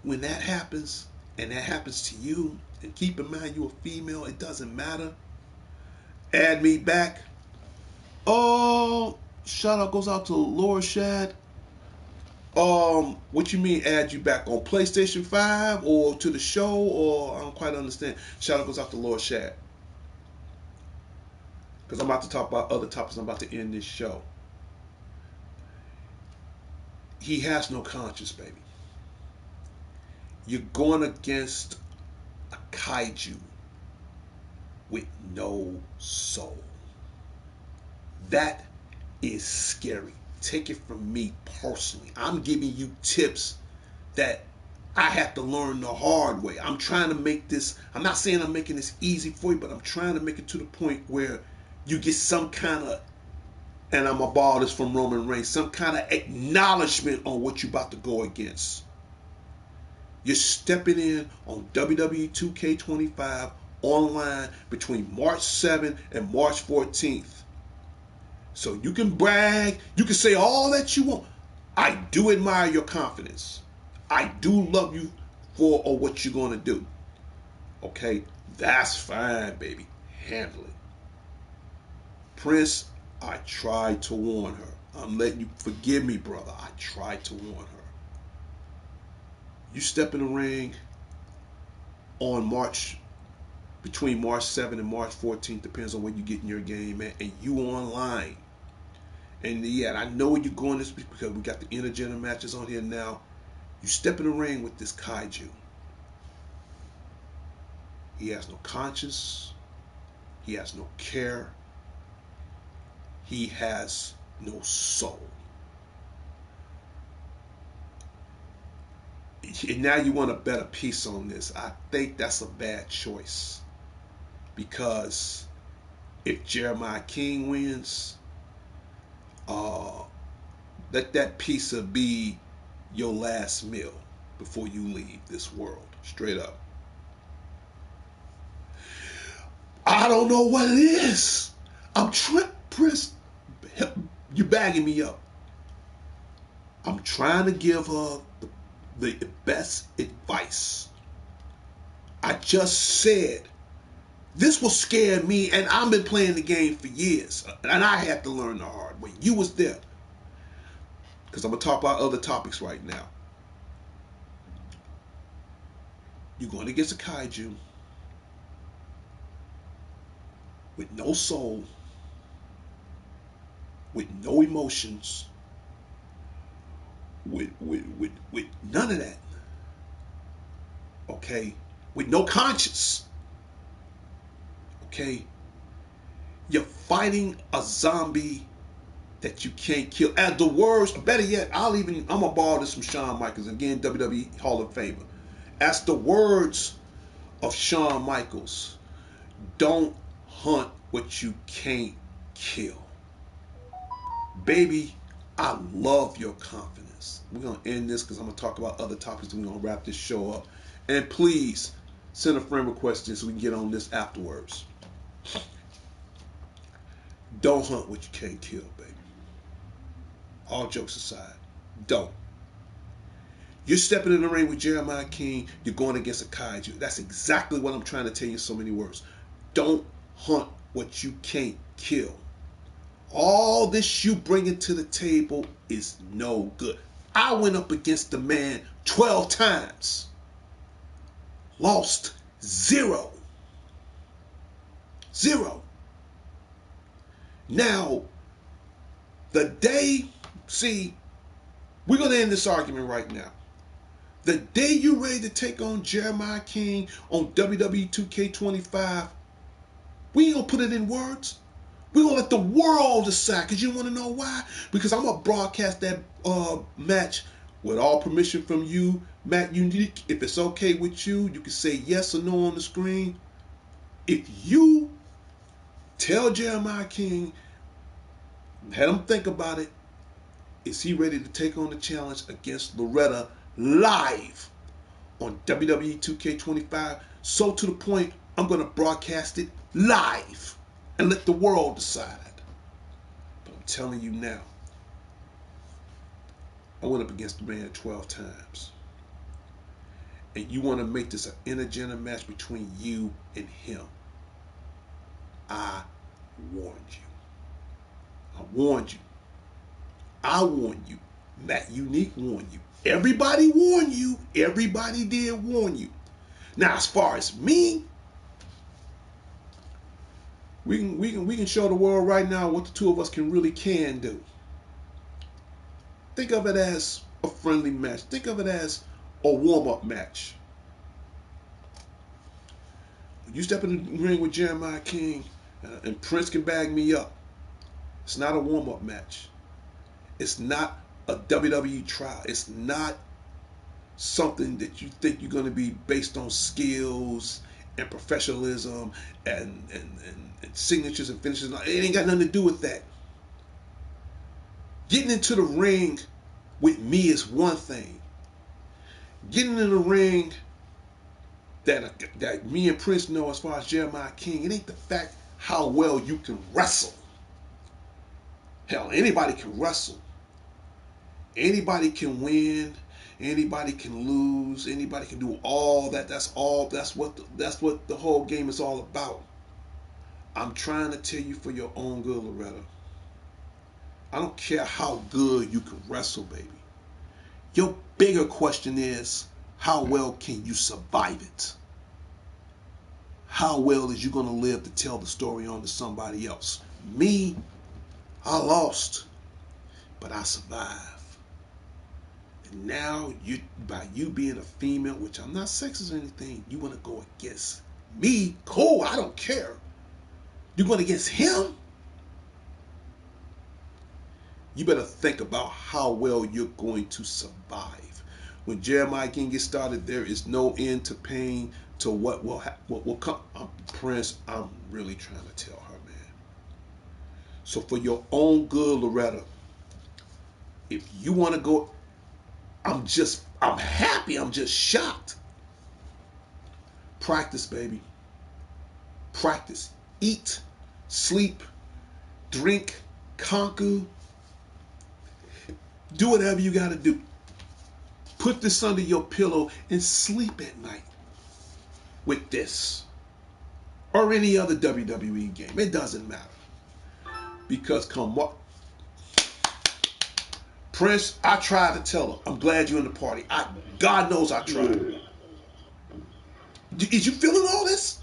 A: when that happens, and that happens to you, and keep in mind you're a female, it doesn't matter. Add me back. Oh, shout out goes out to Laura Shad. What you mean add you back on PlayStation 5 or to the show, or I don't quite understand. Shout out goes out to Laura Shad. Because I'm about to talk about other topics. I'm about to end this show. He has no conscience, baby. You're going against a kaiju with no soul. That is scary. Take it from me personally. I'm giving you tips that I have to learn the hard way. I'm trying to make this, I'm not saying I'm making this easy for you, but I'm trying to make it to the point where you get some kind of, and I'm going to borrow this from Roman Reigns, some kind of acknowledgement on what you're about to go against. You're stepping in on WWE 2K25 online between March 7th and March 14th. So you can brag, you can say all that you want. I do admire your confidence. I do love you for or what you're going to do. Okay? That's fine, baby. Handle it. Prince, I tried to warn her. I'm letting you forgive me, brother. I tried to warn her. You step in the ring on between March 7th and March 14th, depends on when you get in your game, man, and you online. And yeah, I know you're going this week because we got the intergender matches on here now. You step in the ring with this kaiju. He has no conscience. He has no care. He has no soul. And now you want a better piece on this. I think that's a bad choice. Because if Jeremiah King wins, uh, let that pizza be your last meal before you leave this world. Straight up. I don't know what it is. I'm trying, Prince. You bagging me up. I'm trying to give her the best advice. I just said this will scare me, and I've been playing the game for years, and I had to learn the hard way. You was there, because I'm gonna talk about other topics right now. You're going against a kaiju with no soul, with no emotions, with none of that. Okay, with no conscience. Okay, you're fighting a zombie that you can't kill. As the words, better yet, I'm gonna borrow this from Shawn Michaels, again, WWE Hall of Famer. As the words of Shawn Michaels, don't hunt what you can't kill. Baby, I love your confidence. We're gonna end this because I'm gonna talk about other topics and we're gonna wrap this show up. And please send a friend request in so we can get on this afterwards. Don't hunt what you can't kill, baby. All jokes aside, don't. You're stepping in the ring with Jeremiah King. You're going against a kaiju. That's exactly what I'm trying to tell you in so many words. Don't hunt what you can't kill. All this you bringing to the table is no good. I went up against the man 12 times. Lost 0. 0. Now, we're going to end this argument right now. The day you're ready to take on Jeremiah King on WWE 2K25, we ain't going to put it in words. We're going to let the world decide. Because you want to know why? Because I'm going to broadcast that match with all permission from you, Matt Unique. If it's okay with you, you can say yes or no on the screen. If you tell Jeremiah King, have him think about it, is he ready to take on the challenge against Loretta live on WWE 2K25? So to the point, I'm going to broadcast it live and let the world decide. But I'm telling you now, I went up against the man 12 times. And you want to make this an intergender match between you and him. I warned you. I warned you. I warned you. Matt Unique warned you. Everybody warned you. Everybody did warn you. Now, as far as me, we can show the world right now what the two of us can do. Think of it as a friendly match. Think of it as a warm-up match. You step in the ring with Jeremiah King, and Prince can bag me up. It's not a warm-up match. It's not a WWE trial. It's not something that you think you're going to be based on skills and professionalism and signatures and finishes. It ain't got nothing to do with that. Getting into the ring with me is one thing. Getting in the ring that me and Prince know as far as Jeremiah King, it ain't the fact how well you can wrestle. Hell, anybody can wrestle. Anybody can win. Anybody can lose. Anybody can do all that. That's what the whole game is all about. I'm trying to tell you for your own good, Loretta. I don't care how good you can wrestle, baby. Your bigger question is, how well can you survive it? How well is you going to live to tell the story on to somebody else? Me, I lost, but I survived. And now, by you being a female, which I'm not sexist or anything, you want to go against me? Cool, I don't care. You going against him? You better think about how well you're going to survive. When Jeremiah King gets started, there is no end to pain to what will come. Prince, I'm really trying to tell her, man. So for your own good, Loretta, if you want to go, I'm happy. I'm just shocked. Practice, baby. Practice. Eat, sleep, drink, conquer. Do whatever you got to do. Put this under your pillow and sleep at night with this. Or any other WWE game. It doesn't matter. Because come what? Prince, I tried to tell her, I'm glad you're in the party. God knows I tried. Is you feeling all this?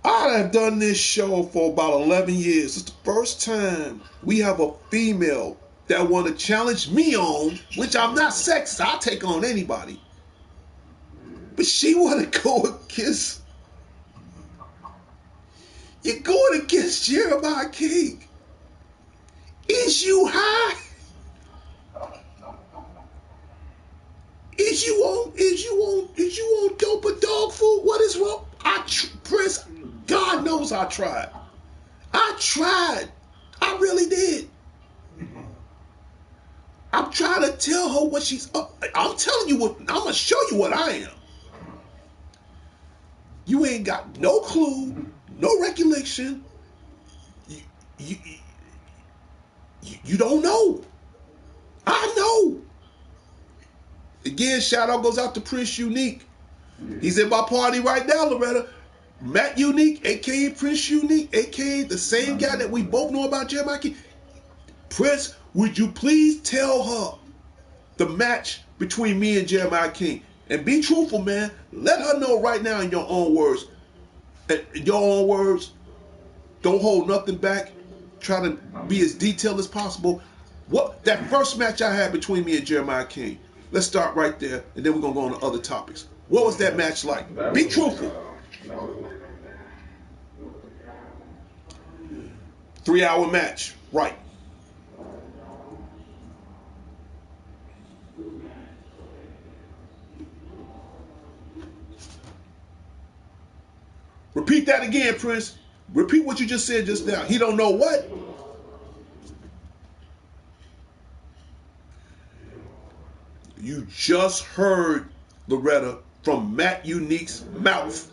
A: I have done this show for about 11 years. It's the first time we have a female that want to challenge me on, which I'm not sexist. I'll take on anybody. But she want to go against, you're going against Jeremiah King. Is you high? Is you on dope or dog food? What is wrong? Prince, God knows I tried. I tried. I really did. I'm trying to tell her what she's up. I'm telling you what, I'm going to show you what I am. You ain't got no clue, no recollection. You, you don't know. I know. Again, shout out goes out to Prince Unique. He's in my party right now, Loretta. Matt Unique, aka Prince Unique, aka the same guy that we both know about Jeremiah King. Prince, would you please tell her the match between me and Jeremiah King? And be truthful, man. Let her know right now in your own words. In your own words. Don't hold nothing back. Try to be as detailed as possible. What that first match I had between me and Jeremiah King. Let's start right there, and then we're gonna go on to other topics. What was that match like? Be truthful. 3-hour match, right? Repeat that again, Prince. Repeat what you just said just now. He don't know what? You just heard, Loretta, from Matt Unique's mouth.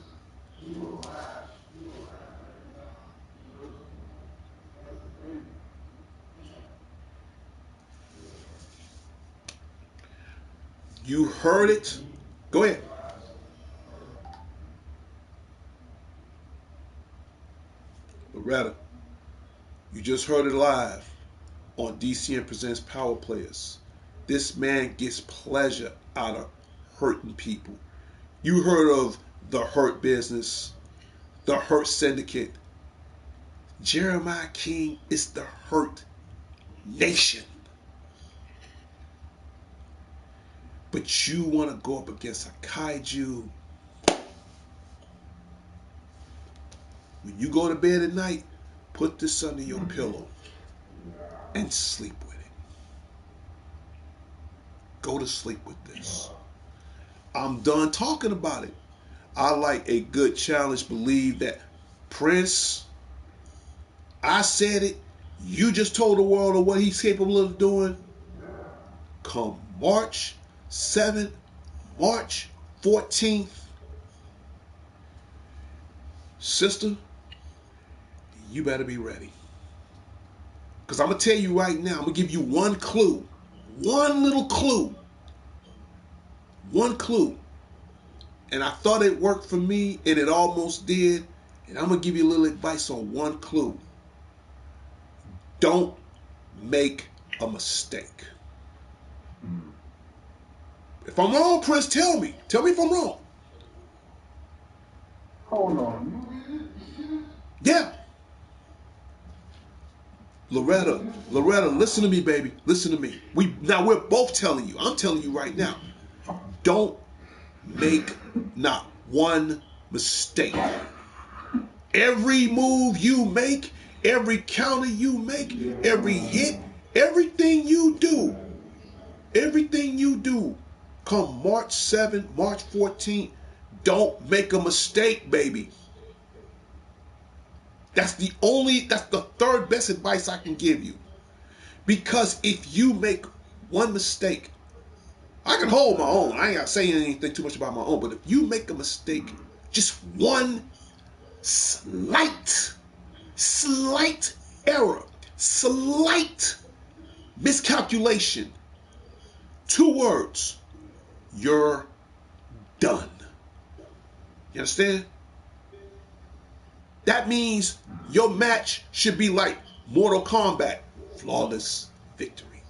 A: You heard it. Go ahead. Loretta, you just heard it live on DCN Presents Power Players. This man gets pleasure out of hurting people. You heard of the Hurt Business, the Hurt Syndicate. Jeremiah King is the Hurt Nation. But you want to go up against a kaiju. When you go to bed at night, put this under your pillow and sleep with it. Go to sleep with this. I'm done talking about it. I like a good challenge. Believe that. Prince, I said it. You just told the world of what he's capable of doing. Come March 7th, March 14th. Sister, you better be ready. Because I'm going to tell you right now, I'm going to give you one clue. One little clue. One clue. And I thought it worked for me, and it almost did. And I'm going to give you a little advice on one clue. Don't make a mistake. If I'm wrong, Prince, tell me. Tell me if I'm wrong.
C: Hold on.
A: Yeah. Loretta, listen to me, baby. Listen to me. We're both telling you. I'm telling you right now. Don't make not one mistake. Every move you make, every counter you make, every hit, everything you do, come March 7th, March 14th, don't make a mistake, baby. That's the third best advice I can give you. Because if you make one mistake, I can hold my own. I ain't got to say anything too much about my own. But if you make a mistake, just one slight error, slight miscalculation, 2 words, you're done. You understand? That means your match should be like Mortal Kombat, flawless victory.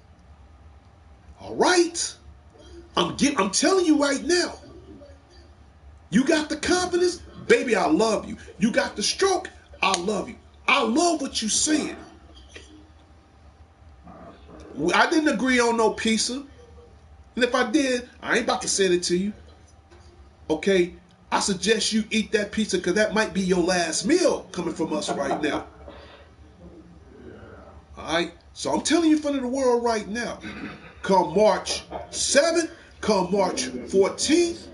A: All right? I'm telling you right now. You got the confidence, baby, I love you. You got the stroke, I love you. I love what you're saying. I didn't agree on no pizza. And if I did, I ain't about to send it to you. Okay? I suggest you eat that pizza because that might be your last meal coming from us right now. All right? So I'm telling you in front of the world right now. Come March 7th, come March 14th,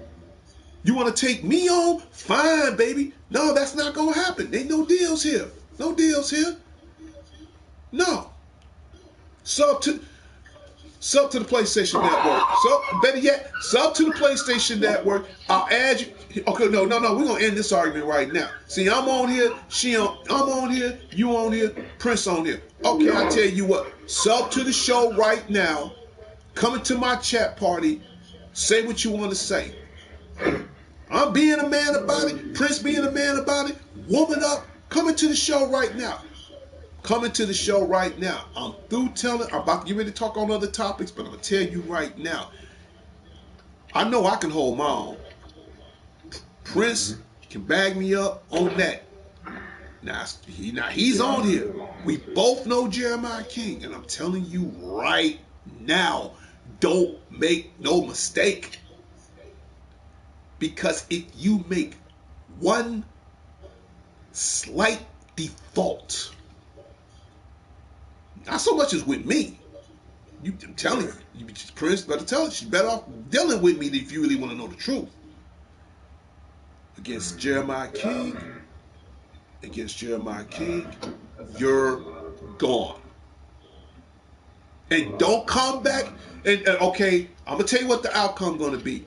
A: you want to take me on? Fine, baby. No, that's not going to happen. Ain't no deals here. No deals here. No. Sub to the PlayStation Network. Better yet, sub to the PlayStation Network. I'll add you. Okay, no. We're going to end this argument right now. See, I'm on here. I'm on here. You on here. Prince on here. Okay, I tell you what. Sub to the show right now. Come into my chat party. Say what you want to say. I'm being a man about it. Prince being a man about it. Woman up. Come into the show right now. Come into the show right now. I'm through telling. I'm about to get ready to talk on other topics, but I'm going to tell you right now. I know I can hold my own. Prince can bag me up on that. Now he's on here. We both know Jeremiah King, and I'm telling you right now, don't make no mistake. Because if you make one slight default, not so much as with me, I'm telling you, Prince better tell her, she's better off dealing with me if you really want to know the truth. Against Jeremiah King, you're gone. And don't come back. And okay, I'm going to tell you what the outcome going to be.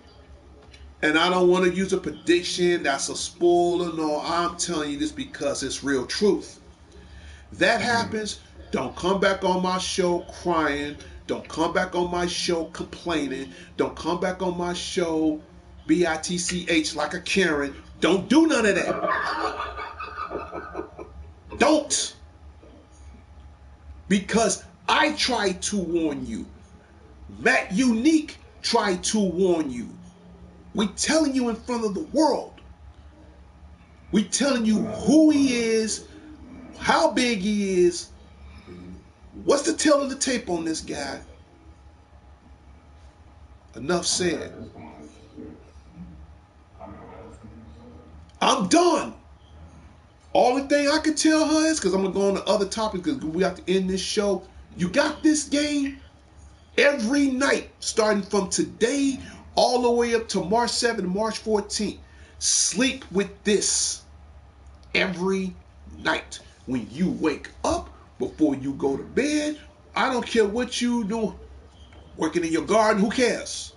A: And I don't want to use a prediction that's a spoiler. No, I'm telling you this because it's real truth. That happens, don't come back on my show crying. Don't come back on my show complaining. Don't come back on my show bitch like a Karen. Don't do none of that. Don't. Because I tried to warn you. Matt Unique tried to warn you. We telling you in front of the world. We telling you who he is, how big he is, what's the tail of the tape on this guy. Enough said. I'm done. Only thing I can tell her is, because I'm going to go on to other topics because we have to end this show. You got this game every night, starting from today all the way up to March 7th and March 14th. Sleep with this every night. When you wake up, before you go to bed, I don't care what you do, working in your garden, who cares?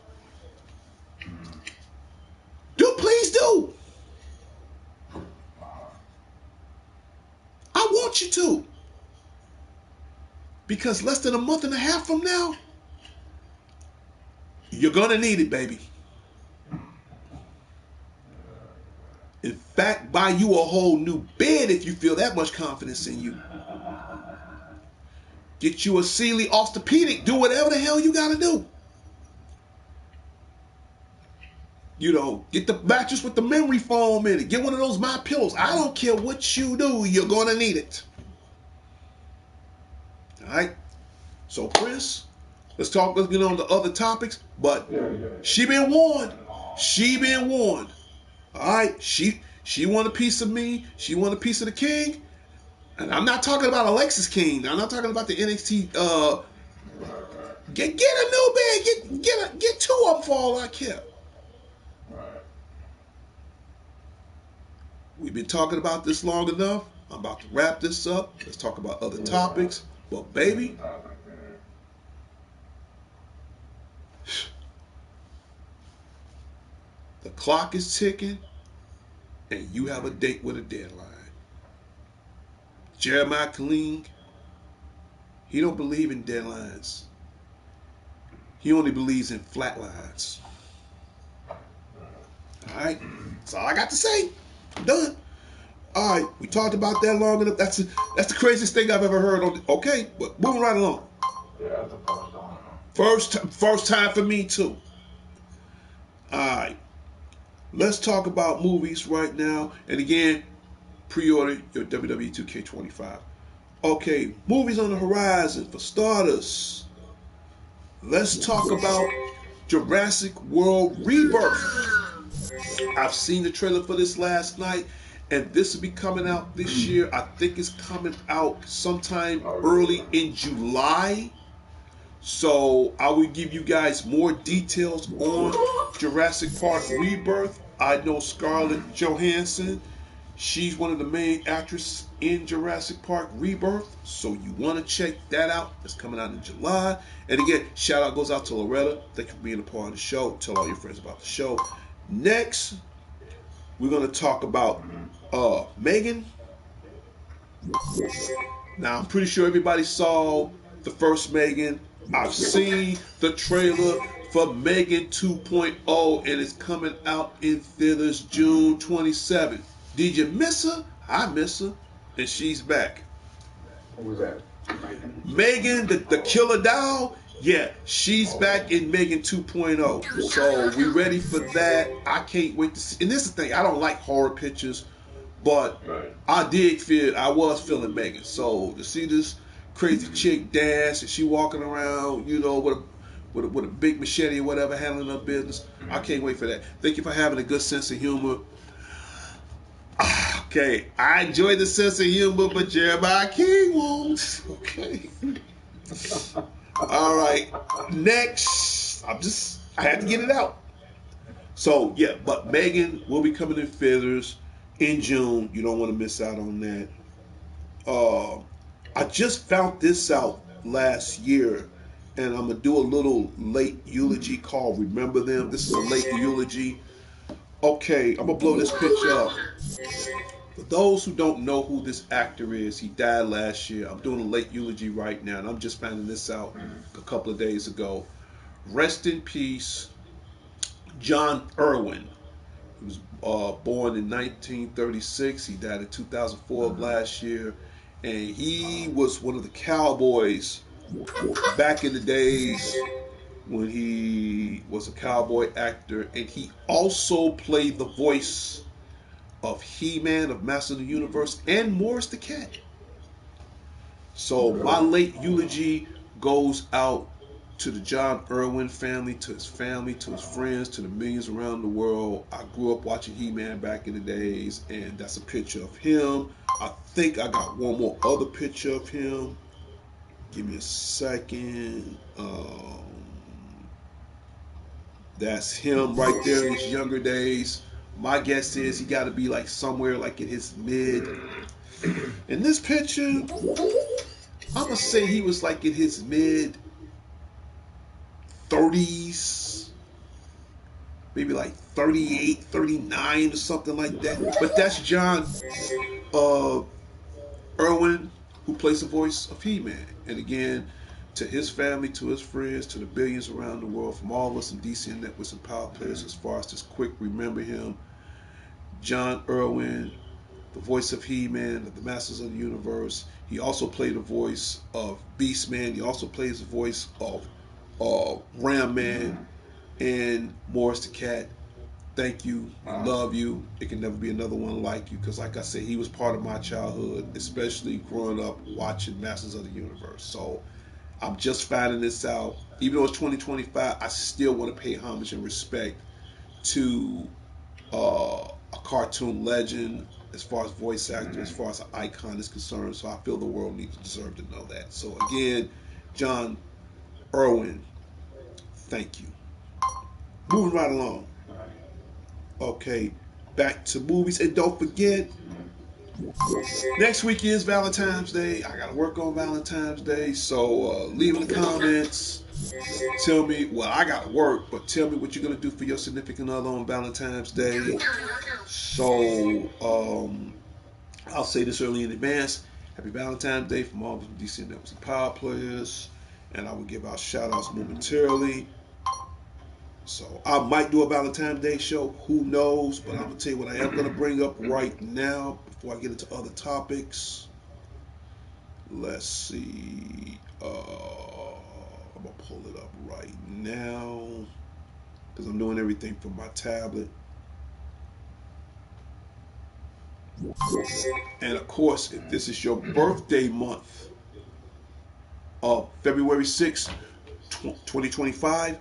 A: Please do. I want you to. Because less than a month and a half from now, you're going to need it, baby. In fact, buy you a whole new bed if you feel that much confidence in you. Get you a Sealy orthopedic. Do whatever the hell you got to do. You know, get the mattress with the memory foam in it. Get one of those My Pillows. I don't care what you do. You're going to need it. All right? So, Chris, let's get on to other topics. But she been warned. She been warned. All right? She want a piece of me. She want a piece of the king. And I'm not talking about Alexis King. I'm not talking about the NXT. Get a new bed. Get two of them for all I care. We've been talking about this long enough. I'm about to wrap this up. Let's talk about other topics. But baby, the clock is ticking, and you have a date with a deadline. Jeremiah Kling, he don't believe in deadlines. He only believes in flat lines. All right, that's all I got to say. I'm done. All right, we talked about that long enough. That's the craziest thing I've ever heard. Okay, but moving right along.
C: Yeah, that's the
A: First time for me too. All right, let's talk about movies right now. And again, pre-order your WWE 2K25. Okay, movies on the horizon. For starters, let's talk about Jurassic World Rebirth. I've seen the trailer for this last night, and this will be coming out this year. I think it's coming out sometime early in July. So I will give you guys more details on Jurassic Park Rebirth. I know Scarlett Johansson. She's one of the main actresses in Jurassic Park Rebirth. So you want to check that out. It's coming out in July. And again, shout out goes out to Loretta. Thank you for being a part of the show. Tell all your friends about the show. Next, we're going to talk about Megan. Now, I'm pretty sure everybody saw the first Megan. I've seen the trailer for Megan 2.0, and it's coming out in theaters June 27th. Did you miss her? I miss her, and she's back.
C: What was that?
A: Megan, the killer doll, yeah, she's back in Megan 2.0. So we ready for that. I can't wait to see. And this is the thing, I don't like horror pictures, but I was feeling Megan. So to see this crazy chick dance and she walking around, you know, with a big machete or whatever, handling her business, I can't wait for that. Thank you for having a good sense of humor. Okay, I enjoy the sense of humor, but Jeremiah King won't. Okay. All right. Next, I had to get it out. So yeah, but Megan will be coming in theaters in June. You don't want to miss out on that. I just found this out last year, and I'm gonna do a little late eulogy called "Remember Them." This is a late eulogy. Okay, I'm gonna blow this picture up. For those who don't know who this actor is, he died last year. I'm doing a late eulogy right now, and I'm just finding this out a couple of days ago. Rest in peace, John Irwin. He was born in 1936. He died in 2004 of last year. and he was one of the cowboys back in the days when he was a cowboy actor, and he also played the voice of He-Man of Master of the Universe and Morris the Cat. So my late eulogy goes out to the John Irwin family, to his friends, to the millions around the world. I grew up watching He-Man back in the days, and that's a picture of him. I think I got one more other picture of him. Give me a second. That's him right there in his younger days. My guess is he got to be like somewhere like in his mid. In this picture, I'm gonna say he was like in his mid 30s, maybe like 38, 39 or something like that. But that's John uh, Irwin, who plays the voice of He-Man. And again, to his family, to his friends, to the billions around the world, from all of us in DC and Networks and Power Players, as far as this quick remember him, John Irwin, the voice of He-Man, of the Masters of the Universe. He also played the voice of Beastman. He also plays the voice of Ram Man and Morris the Cat. Thank you. Love you. It can never be another one like you because, like I said, he was part of my childhood, especially growing up watching Masters of the Universe. So I'm just finding this out. Even though it's 2025, I still want to pay homage and respect to a cartoon legend as far as voice actor, as far as an icon is concerned. So I feel the world needs to deserve to know that. So again, John Irwin, thank you. Moving right along. Okay, back to movies. And don't forget, next week is Valentine's Day. I got to work on Valentine's Day. So leave in the comments. Tell me, well, I got to work, but tell me what you're going to do for your significant other on Valentine's Day. So I'll say this early in advance. Happy Valentine's Day from all of the DC Networks and Power Players. And I will give out shout outs momentarily. So I might do a Valentine's Day show. Who knows? But I'm going to tell you what I am going to bring up right now before I get into other topics. Let's see. I'm going to pull it up right now because I'm doing everything from my tablet. And of course, if this is your birthday month of February 6th, 2025,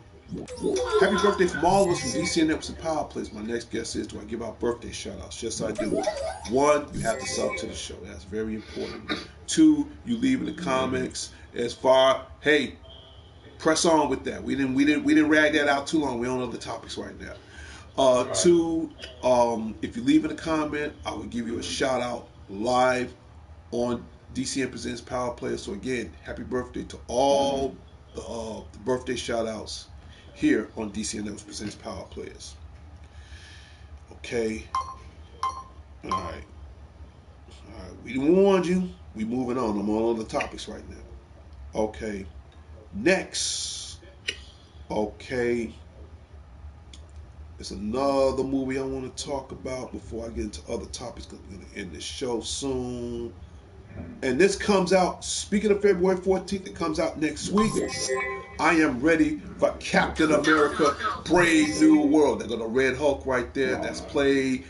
A: happy birthday from all of us from DC and Networks and Power Plays. My next guest is, do I give out birthday shout outs? Yes, I do. One, you have to sub to the show. That's very important. Two, you leave in the comments as far, hey, press on with that. We didn't rag that out too long. We're on other topics right now. Two, if you leave in a comment, I will give you a shout out live on DCN Presents Power Players. So again, happy birthday to all the birthday shout outs here on DCN Networks Presents Power Players. Okay. All right. We warned you. We moving on. I'm on other topics right now. Okay. Next. Okay. There's another movie I want to talk about before I get into other topics because we're going to end this show soon. And this comes out, speaking of February 14th, it comes out next week. I am ready for Captain America Brave New World. They're got a Red Hulk right there that's played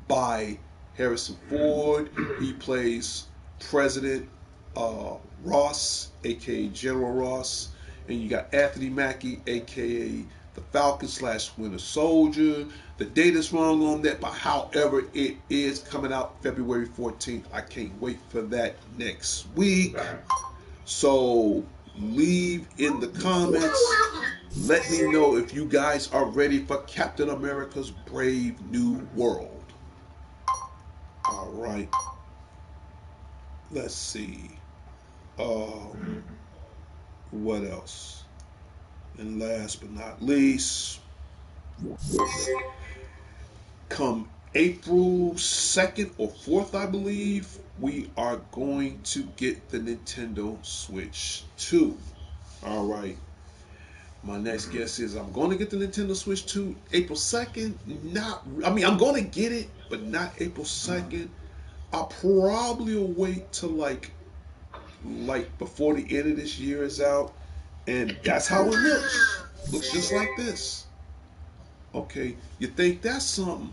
A: by Harrison Ford. He plays President Ross, a.k.a. General Ross. And you got Anthony Mackie, a.k.a. the Falcon / Winter Soldier. The date is wrong on that, but however, it is coming out February 14th. I can't wait for that next week. So leave in the comments. Let me know if you guys are ready for Captain America's Brave New World. All right. Let's see. What else? And last but not least, come April 2nd or 4th, I believe, we are going to get the Nintendo Switch 2. All right. My next guess is I'm going to get the Nintendo Switch 2 April 2nd. I'm going to get it, but not April 2nd. I'll probably wait till like like before the end of this year is out, and that's how it looks. Looks just like this. Okay, you think that's something?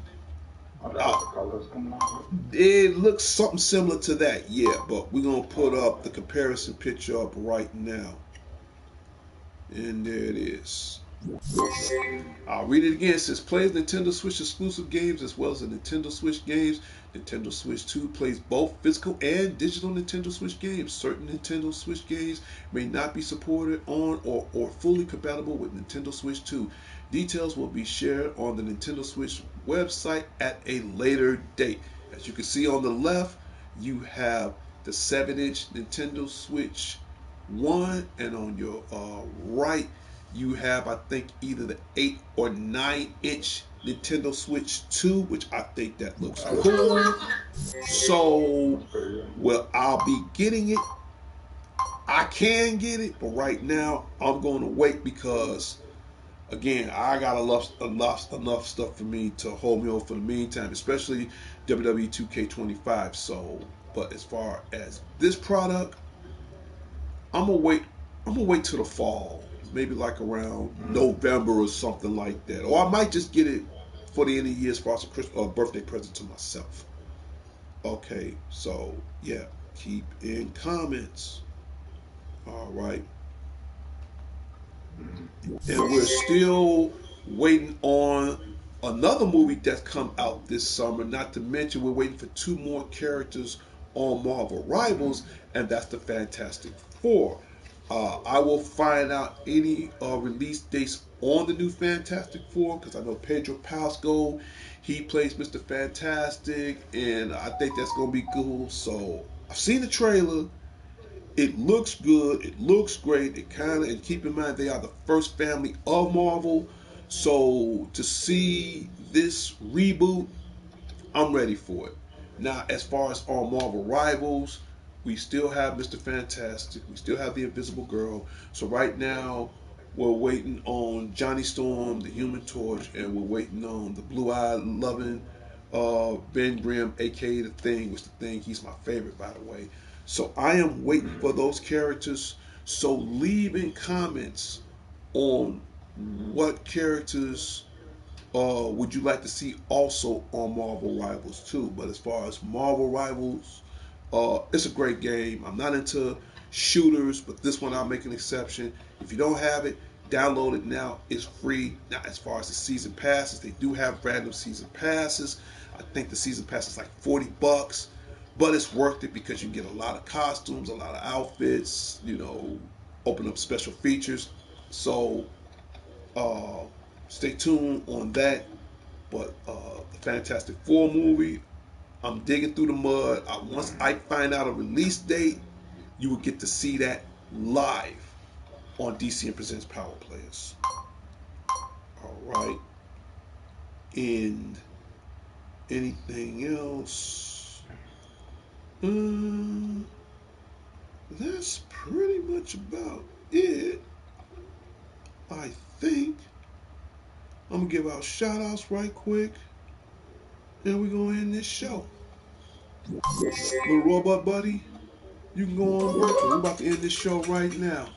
C: Oh, that's
A: Uh,
C: what the colors coming out
A: it looks something similar to that, yeah. But we're gonna put up the comparison picture up right now, and there it is. I'll read it again. It says plays Nintendo Switch exclusive games as well as the Nintendo Switch games. Nintendo Switch 2 plays both physical and digital Nintendo Switch games. Certain Nintendo Switch games may not be supported on or fully compatible with Nintendo Switch 2. Details will be shared on the Nintendo Switch website at a later date. As you can see on the left, you have the 7-inch Nintendo Switch 1, and on your right, you have, I think, either the 8 or 9-inch Nintendo Switch 2, which I think that looks cool. So,
C: That's pretty good.
A: well, I'll be getting it. I can get it, but right now I'm going to wait because, again, I got enough stuff for me to hold me over for the meantime, especially WWE 2K25. So, but as far as this product, I'm gonna wait. I'm gonna wait till the fall, maybe like around November or something like that. Or I might just get it for the end of the year as far as a Christmas or birthday present to myself. Okay, so yeah, keep in comments. All right, and we're still waiting on another movie that's come out this summer. Not to mention, we're waiting for two more characters on Marvel Rivals, and that's the Fantastic Four. I will find out any release dates on the new Fantastic Four because I know Pedro Pascal, he plays Mr. Fantastic, and I think that's gonna be cool. So I've seen the trailer. It looks good. It looks great. It kind of, and keep in mind, they are the first family of Marvel. So to see this reboot, I'm ready for it. Now, as far as our Marvel rivals, we still have Mr. Fantastic. We still have the Invisible Girl. So right now, we're waiting on Johnny Storm, the Human Torch, and we're waiting on the blue-eyed, loving Ben Grimm, aka the Thing. Which the Thing, he's my favorite, by the way. So I am waiting for those characters. So leave in comments on what characters would you like to see also on Marvel Rivals too? But as far as Marvel Rivals, it's a great game. I'm not into shooters, but this one I'll make an exception. If you don't have it, download it now. It's free. Now, as far as the season passes, they do have random season passes. I think the season pass is like $40, but it's worth it because you get a lot of costumes, a lot of outfits. Open up special features. So uh, stay tuned on that. But the Fantastic Four movie, I'm digging through the mud. Once I find out a release date, you will get to see that live on DCN Presents Power Players. All right. And anything else? Um, that's pretty much about it. I think I'm gonna give out shout outs right quick, and we're gonna end this show. Little robot buddy, you can go on working. We're about to end this show right now.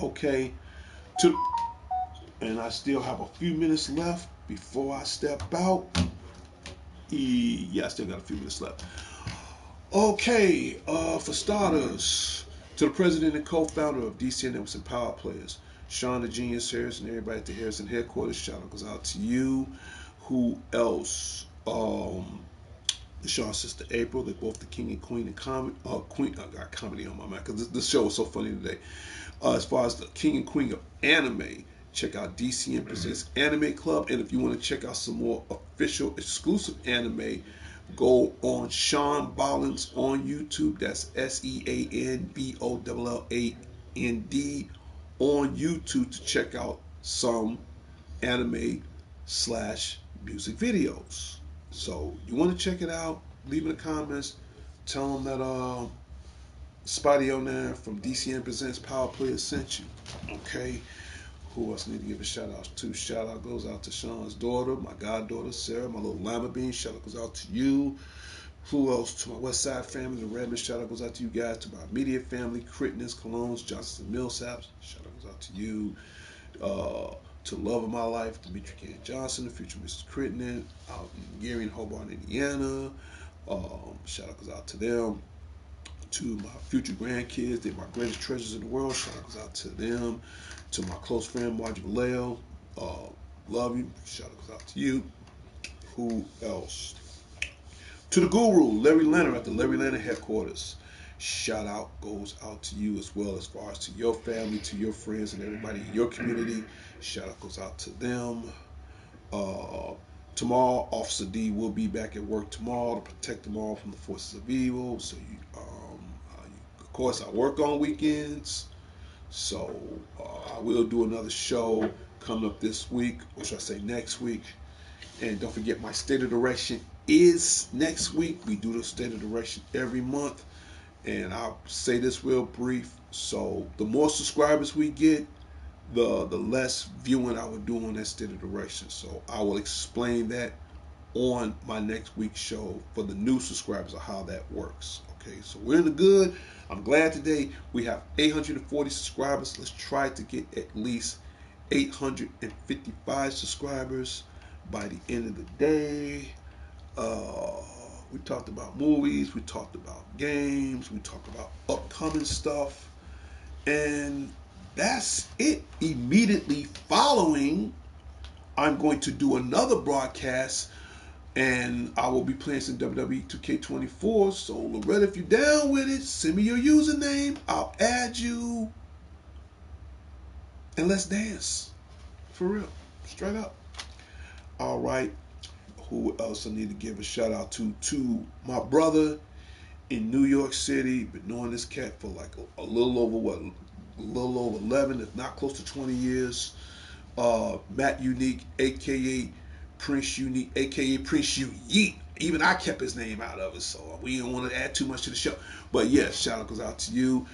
A: Okay. To and I still have a few minutes left before I step out. Yeah, I still got a few minutes left. Okay, for starters, to the president and co-founder of DCN Networks and Power Players, Sean the Genius Harrison, everybody at the Harrison headquarters, shout out goes out to you. Who else? Sean's sister April, they're both the king and queen of comedy. Queen, I got comedy on my mind because this show is so funny today. As far as the king and queen of anime, check out DCN Presents Anime Club. And if you want to check out some more official exclusive anime, go on Sean Bollins on YouTube. That's SeanBolland on YouTube to check out some anime slash music videos. So you want to check it out? Leave in the comments. Tell them that Spotty on there from DCN Presents Power Players sent you. Okay. Who else need to give a shout out to? Shout out goes out to Sean's daughter, my goddaughter Sarah, my little lima bean. Shout out goes out to you. Who else? To my West Side family, the Redmond, shout out goes out to you guys. To my immediate family, Crittens, Colognes, Johnson, Millsaps, shout out goes out to you. Uh, to love of my life, Demetri K. Johnson, the future Mrs. Crittenden, out in Gary and Hobart, Indiana. Shout out goes out to them. To my future grandkids, they're my greatest treasures in the world. Shout out goes out to them. To my close friend Margie Vallejo, love you. Shout out goes out to you. Who else? To the guru, Larry Leonard at the Larry Leonard headquarters. Shout out goes out to you as well, as far as to your family, to your friends, and everybody in your community. Shout out goes out to them. Uh, Tomorrow, Officer D will be back at work tomorrow to protect them all from the forces of evil. So, of course, I work on weekends. So, I will do another show coming up this week, or should I say next week. And don't forget, my state of direction is next week. We do the state of direction every month. And I'll say this real brief. So, the more subscribers we get, the less viewing I will do on that state of direction. So I will explain that on my next week's show for the new subscribers of how that works. Okay, so we're in the good. I'm glad today we have 840 subscribers. Let's try to get at least 855 subscribers by the end of the day. Uh, we talked about movies, we talked about games, we talked about upcoming stuff. And that's it. Immediately following, I'm going to do another broadcast and I will be playing some WWE 2K24. So, Loretta, if you're down with it, send me your username. I'll add you and let's dance. For real. Straight up. All right. Who else I need to give a shout out to? To my brother in New York City. Been knowing this cat for like a little over what? A little over 11, if not close to 20 years. Matt Unique, aka Prince Unique, aka Prince U Yeet. Even I kept his name out of it, so we don't want to add too much to the show. But yes, shout out goes out to you.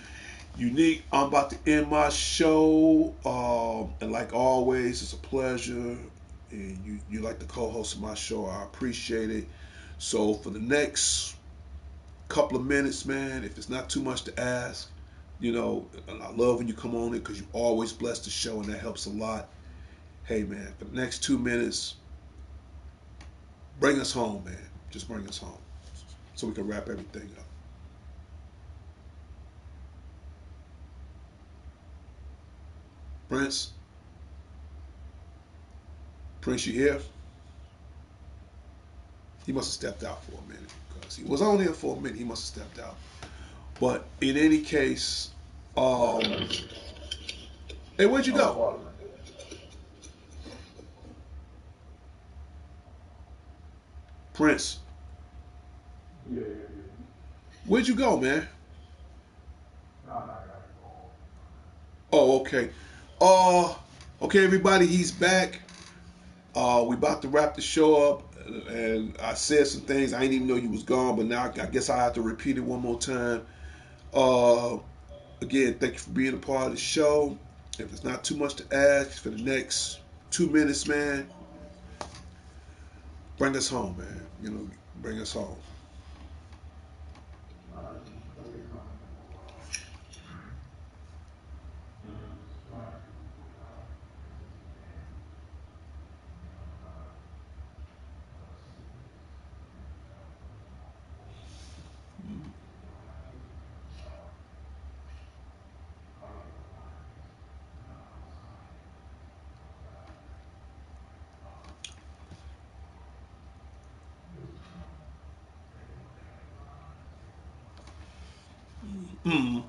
A: Unique, I'm about to end my show. And like always, it's a pleasure. And you like the co-host of my show. I appreciate it. So for the next couple of minutes, man, if it's not too much to ask, and I love when you come on it because you always bless the show and that helps a lot. Hey, man, for the next 2 minutes, bring us home, man. Just bring us home so we can wrap everything up. Prince, Prince, you here? He must have stepped out for a minute because he was on here for a minute. He must have stepped out. But in any case, um, hey, where'd you go? Prince,
C: Yeah, yeah, yeah.
A: where'd you go, man?
C: Nah, nah, I got it.
A: Oh, okay. Uh, okay, everybody, he's back. We about to wrap the show up, and I said some things I didn't even know you was gone, but now I guess I have to repeat it one more time. Uh, Again, thank you for being a part of the show. If it's not too much to ask for the next 2 minutes, man, bring us home, man. Bring us home.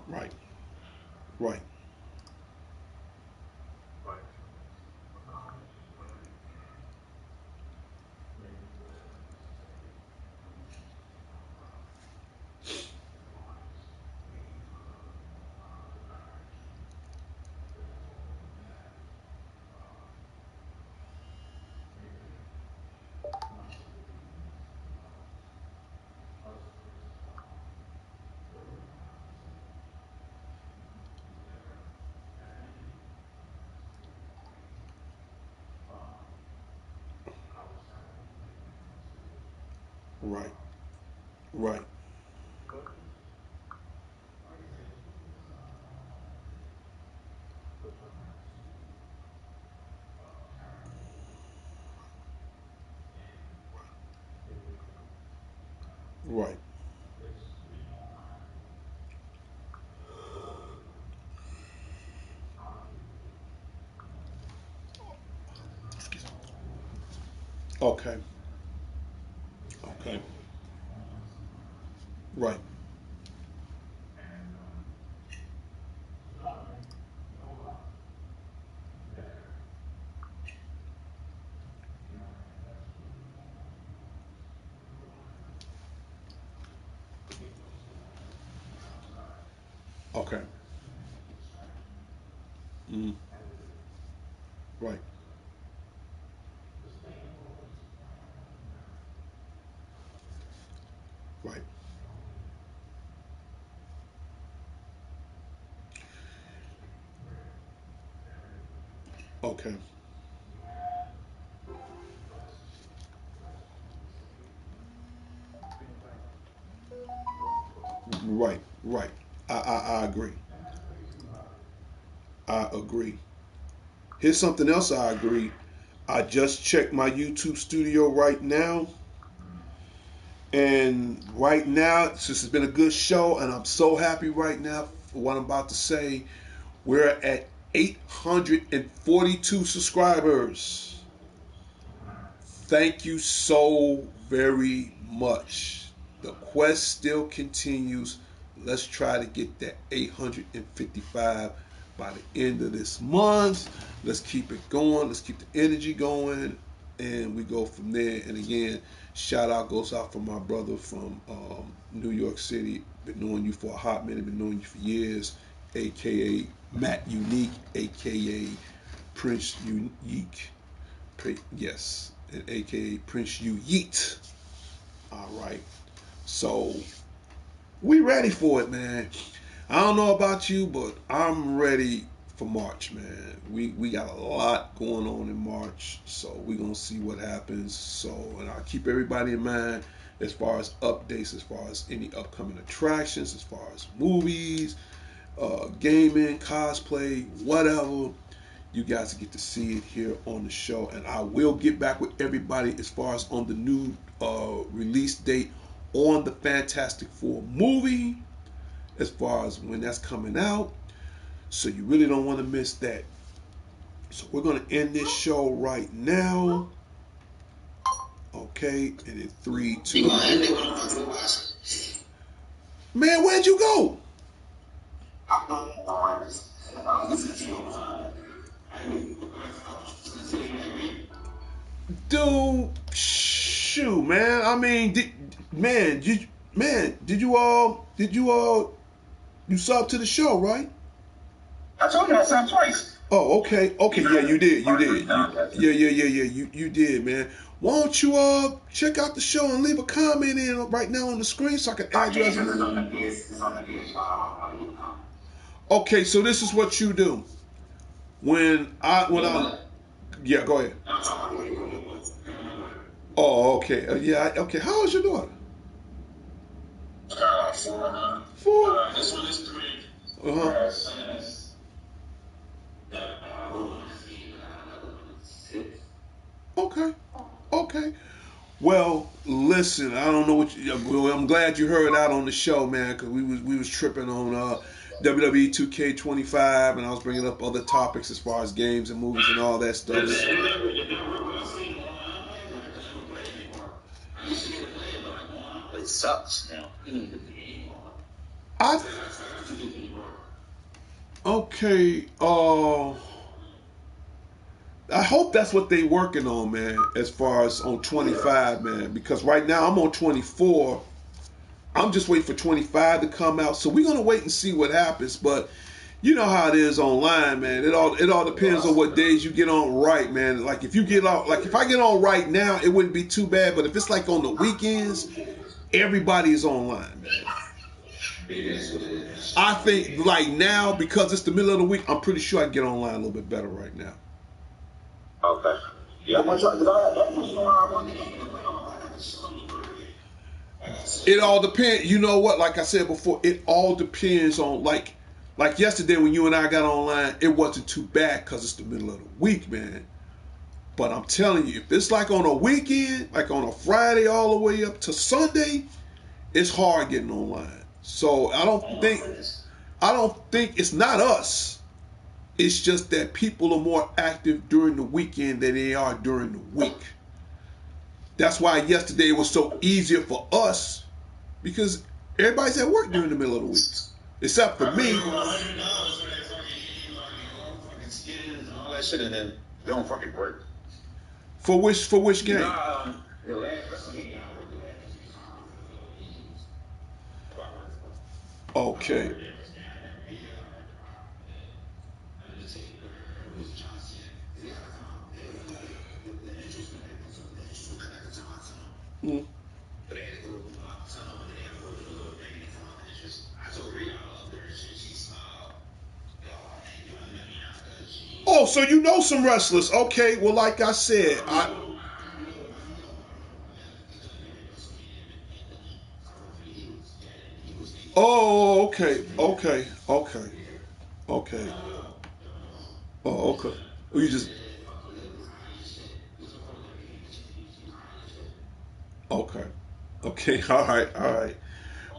A: Right, right, right. Right. Right. Excuse me. Okay. Okay. Right. Okay. Mm. Right. Right. Okay. Right. Right. I agree. I agree. Here's something else I agree. I just checked my YouTube studio right now, and right now, since it's been a good show, and I'm so happy right now for what I'm about to say, we're at 842 subscribers. Thank you so very much. The quest still continues. Let's try to get that 855 by the end of this month. Let's keep it going. Let's keep the energy going. And we go from there. And again, shout out goes out for my brother from New York City. Been knowing you for a hot minute, been knowing you for years. AKA Matt Unique, AKA Prince Unique. Yes, and aka Prince You Yeet. All right, so we ready for it, man. I don't know about you, but I'm ready for March, man. We got a lot going on in March, so we gonna see what happens. So, and I'll keep everybody in mind as far as updates, as far as any upcoming attractions, as far as movies, gaming, cosplay, whatever. You guys get to see it here on the show, and I will get back with everybody as far as on the new release date on the Fantastic Four movie, as far as when that's coming out. So you really don't want to miss that. So we're gonna end this show right now. Okay, and in three, two. Man, where'd you go? Dude, shoot, man. I mean, did you sub to the show, right?
B: I told you I saw twice.
A: Oh, okay, okay, yeah, you did, man. Why don't you check out the show and leave a comment in right now on the screen so I can add you as Okay, so this is what you do. When I yeah, go ahead. Oh, okay, yeah, okay. How is your daughter? 4.
B: This one is 3.
A: Uh huh. Okay, okay. Well, listen, I don't know what well, I'm glad you heard out on the show, man, because we was tripping on WWE 2K25, and I was bringing up other topics as far as games and movies and all that stuff.
B: It sucks now.
A: I okay. I hope that's what they working on, man. As far as on 25, man, because right now I'm on 24. I'm just waiting for 25 to come out. So we're gonna wait and see what happens. But you know how it is online, man. It all depends on what days you get on right, man. Like if you get on, like if I get on right now, it wouldn't be too bad. But if it's like on the weekends, everybody is online, man. I think like now because it's the middle of the week, I'm pretty sure I can get online a little bit better right now.
B: Okay. Yeah, I'm gonna try.
A: It all depends. You know what? Like I said before, it all depends on like yesterday when you and I got online. It wasn't too bad because it's the middle of the week, man. But I'm telling you, if it's like on a weekend, like on a Friday all the way up to Sunday, it's hard getting online. So I don't think it's not us. It's just that people are more active during the weekend than they are during the week. That's why yesterday was so easier for us because everybody's at work during the middle of the week, except for me.
B: All that shit and then they don't fucking work.
A: For which game? Okay. Mm. Oh, so you know some wrestlers? Okay. Well, like I said, I. Oh, okay, okay. Oh, okay. Well, you just okay, okay. All right.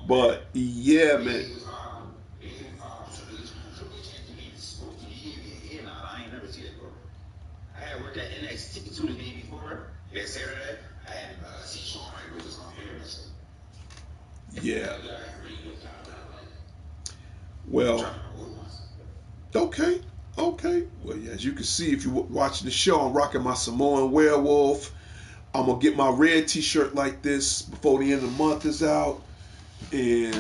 A: But yeah, man.
B: I ain't never seen it, bro. I had worked at NXT 2 the day before. Next Saturday, I had see Shawn Michaels on here.
A: Yeah. Well, okay, okay. Well, yeah, as you can see, if you're watching the show, I'm rocking my Samoan werewolf. I'm gonna get my red T-shirt like this before the end of the month is out. And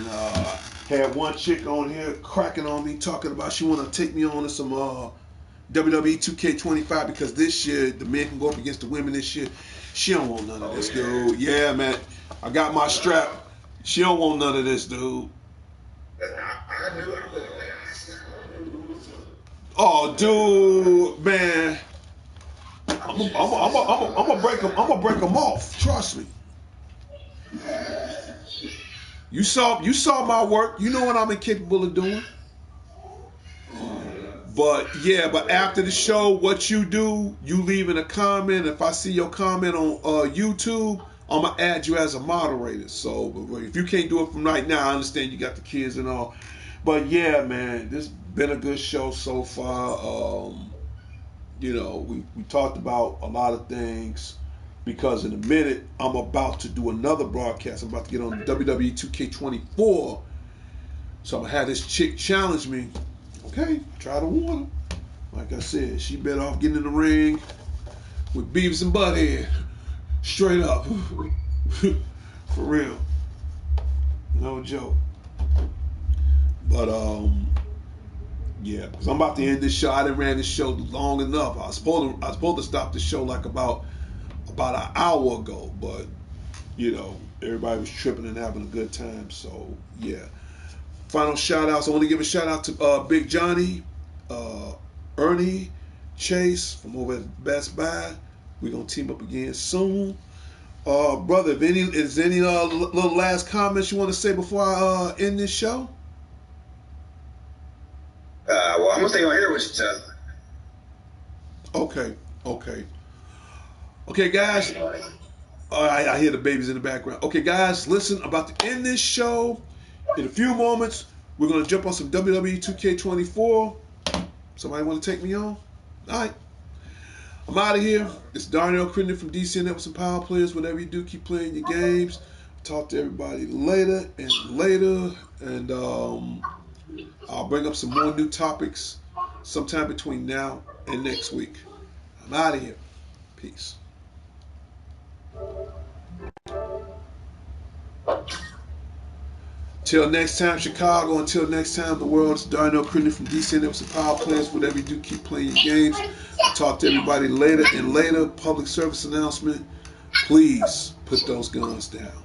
A: had one chick on here cracking on me, talking about she want to take me on to some WWE 2K25 because this year the men can go up against the women this year. She don't want none of this, dude. Yeah, man. I got my strap. She don't want none of this, dude.
B: I knew I was
A: Oh, dude, man. I'm gonna break them. I'm gonna break them off. Trust me. You saw my work. You know what I'm incapable of doing. But yeah, but after the show, what you do, you leave in a comment. If I see your comment on YouTube, I'm gonna add you as a moderator. So if you can't do it from right now, I understand you got the kids and all. But yeah, man, this been a good show so far. We talked about a lot of things because in a minute I'm about to do another broadcast. I'm about to get on the WWE 2K24. So I'm gonna have this chick challenge me. Okay, try to warn her. Like I said, she better off getting in the ring with Beavis and Butthead. Straight up. For real. No joke. But yeah, because I'm about to end this show. I didn't ran this show long enough. I was supposed to stop the show like about an hour ago, but everybody was tripping and having a good time. So yeah. Final shout outs. I want to give a shout out to Big Johnny, Ernie, Chase from over at Best Buy. We're gonna team up again soon. Brother, is any little last comments you want to say before I end this show?
B: well, I'm gonna stay on here with you, Chuck.
A: Okay, guys. I hear the babies in the background. Okay, guys, listen. I'm about to end this show. In a few moments, we're gonna jump on some WWE 2K24. Somebody want to take me on? All right. I'm out of here. It's Darnell Crittenden from DC Networks and Power Players. Whatever you do, keep playing your games. Talk to everybody later. And I'll bring up some more new topics sometime between now and next week. I'm out of here. Peace. Till next time, Chicago. Until next time, the world. It's Darnell Crittenden from DC Networks and Power Players. Whatever you do, keep playing your games. I'll talk to everybody later and later. Public service announcement. Please put those guns down.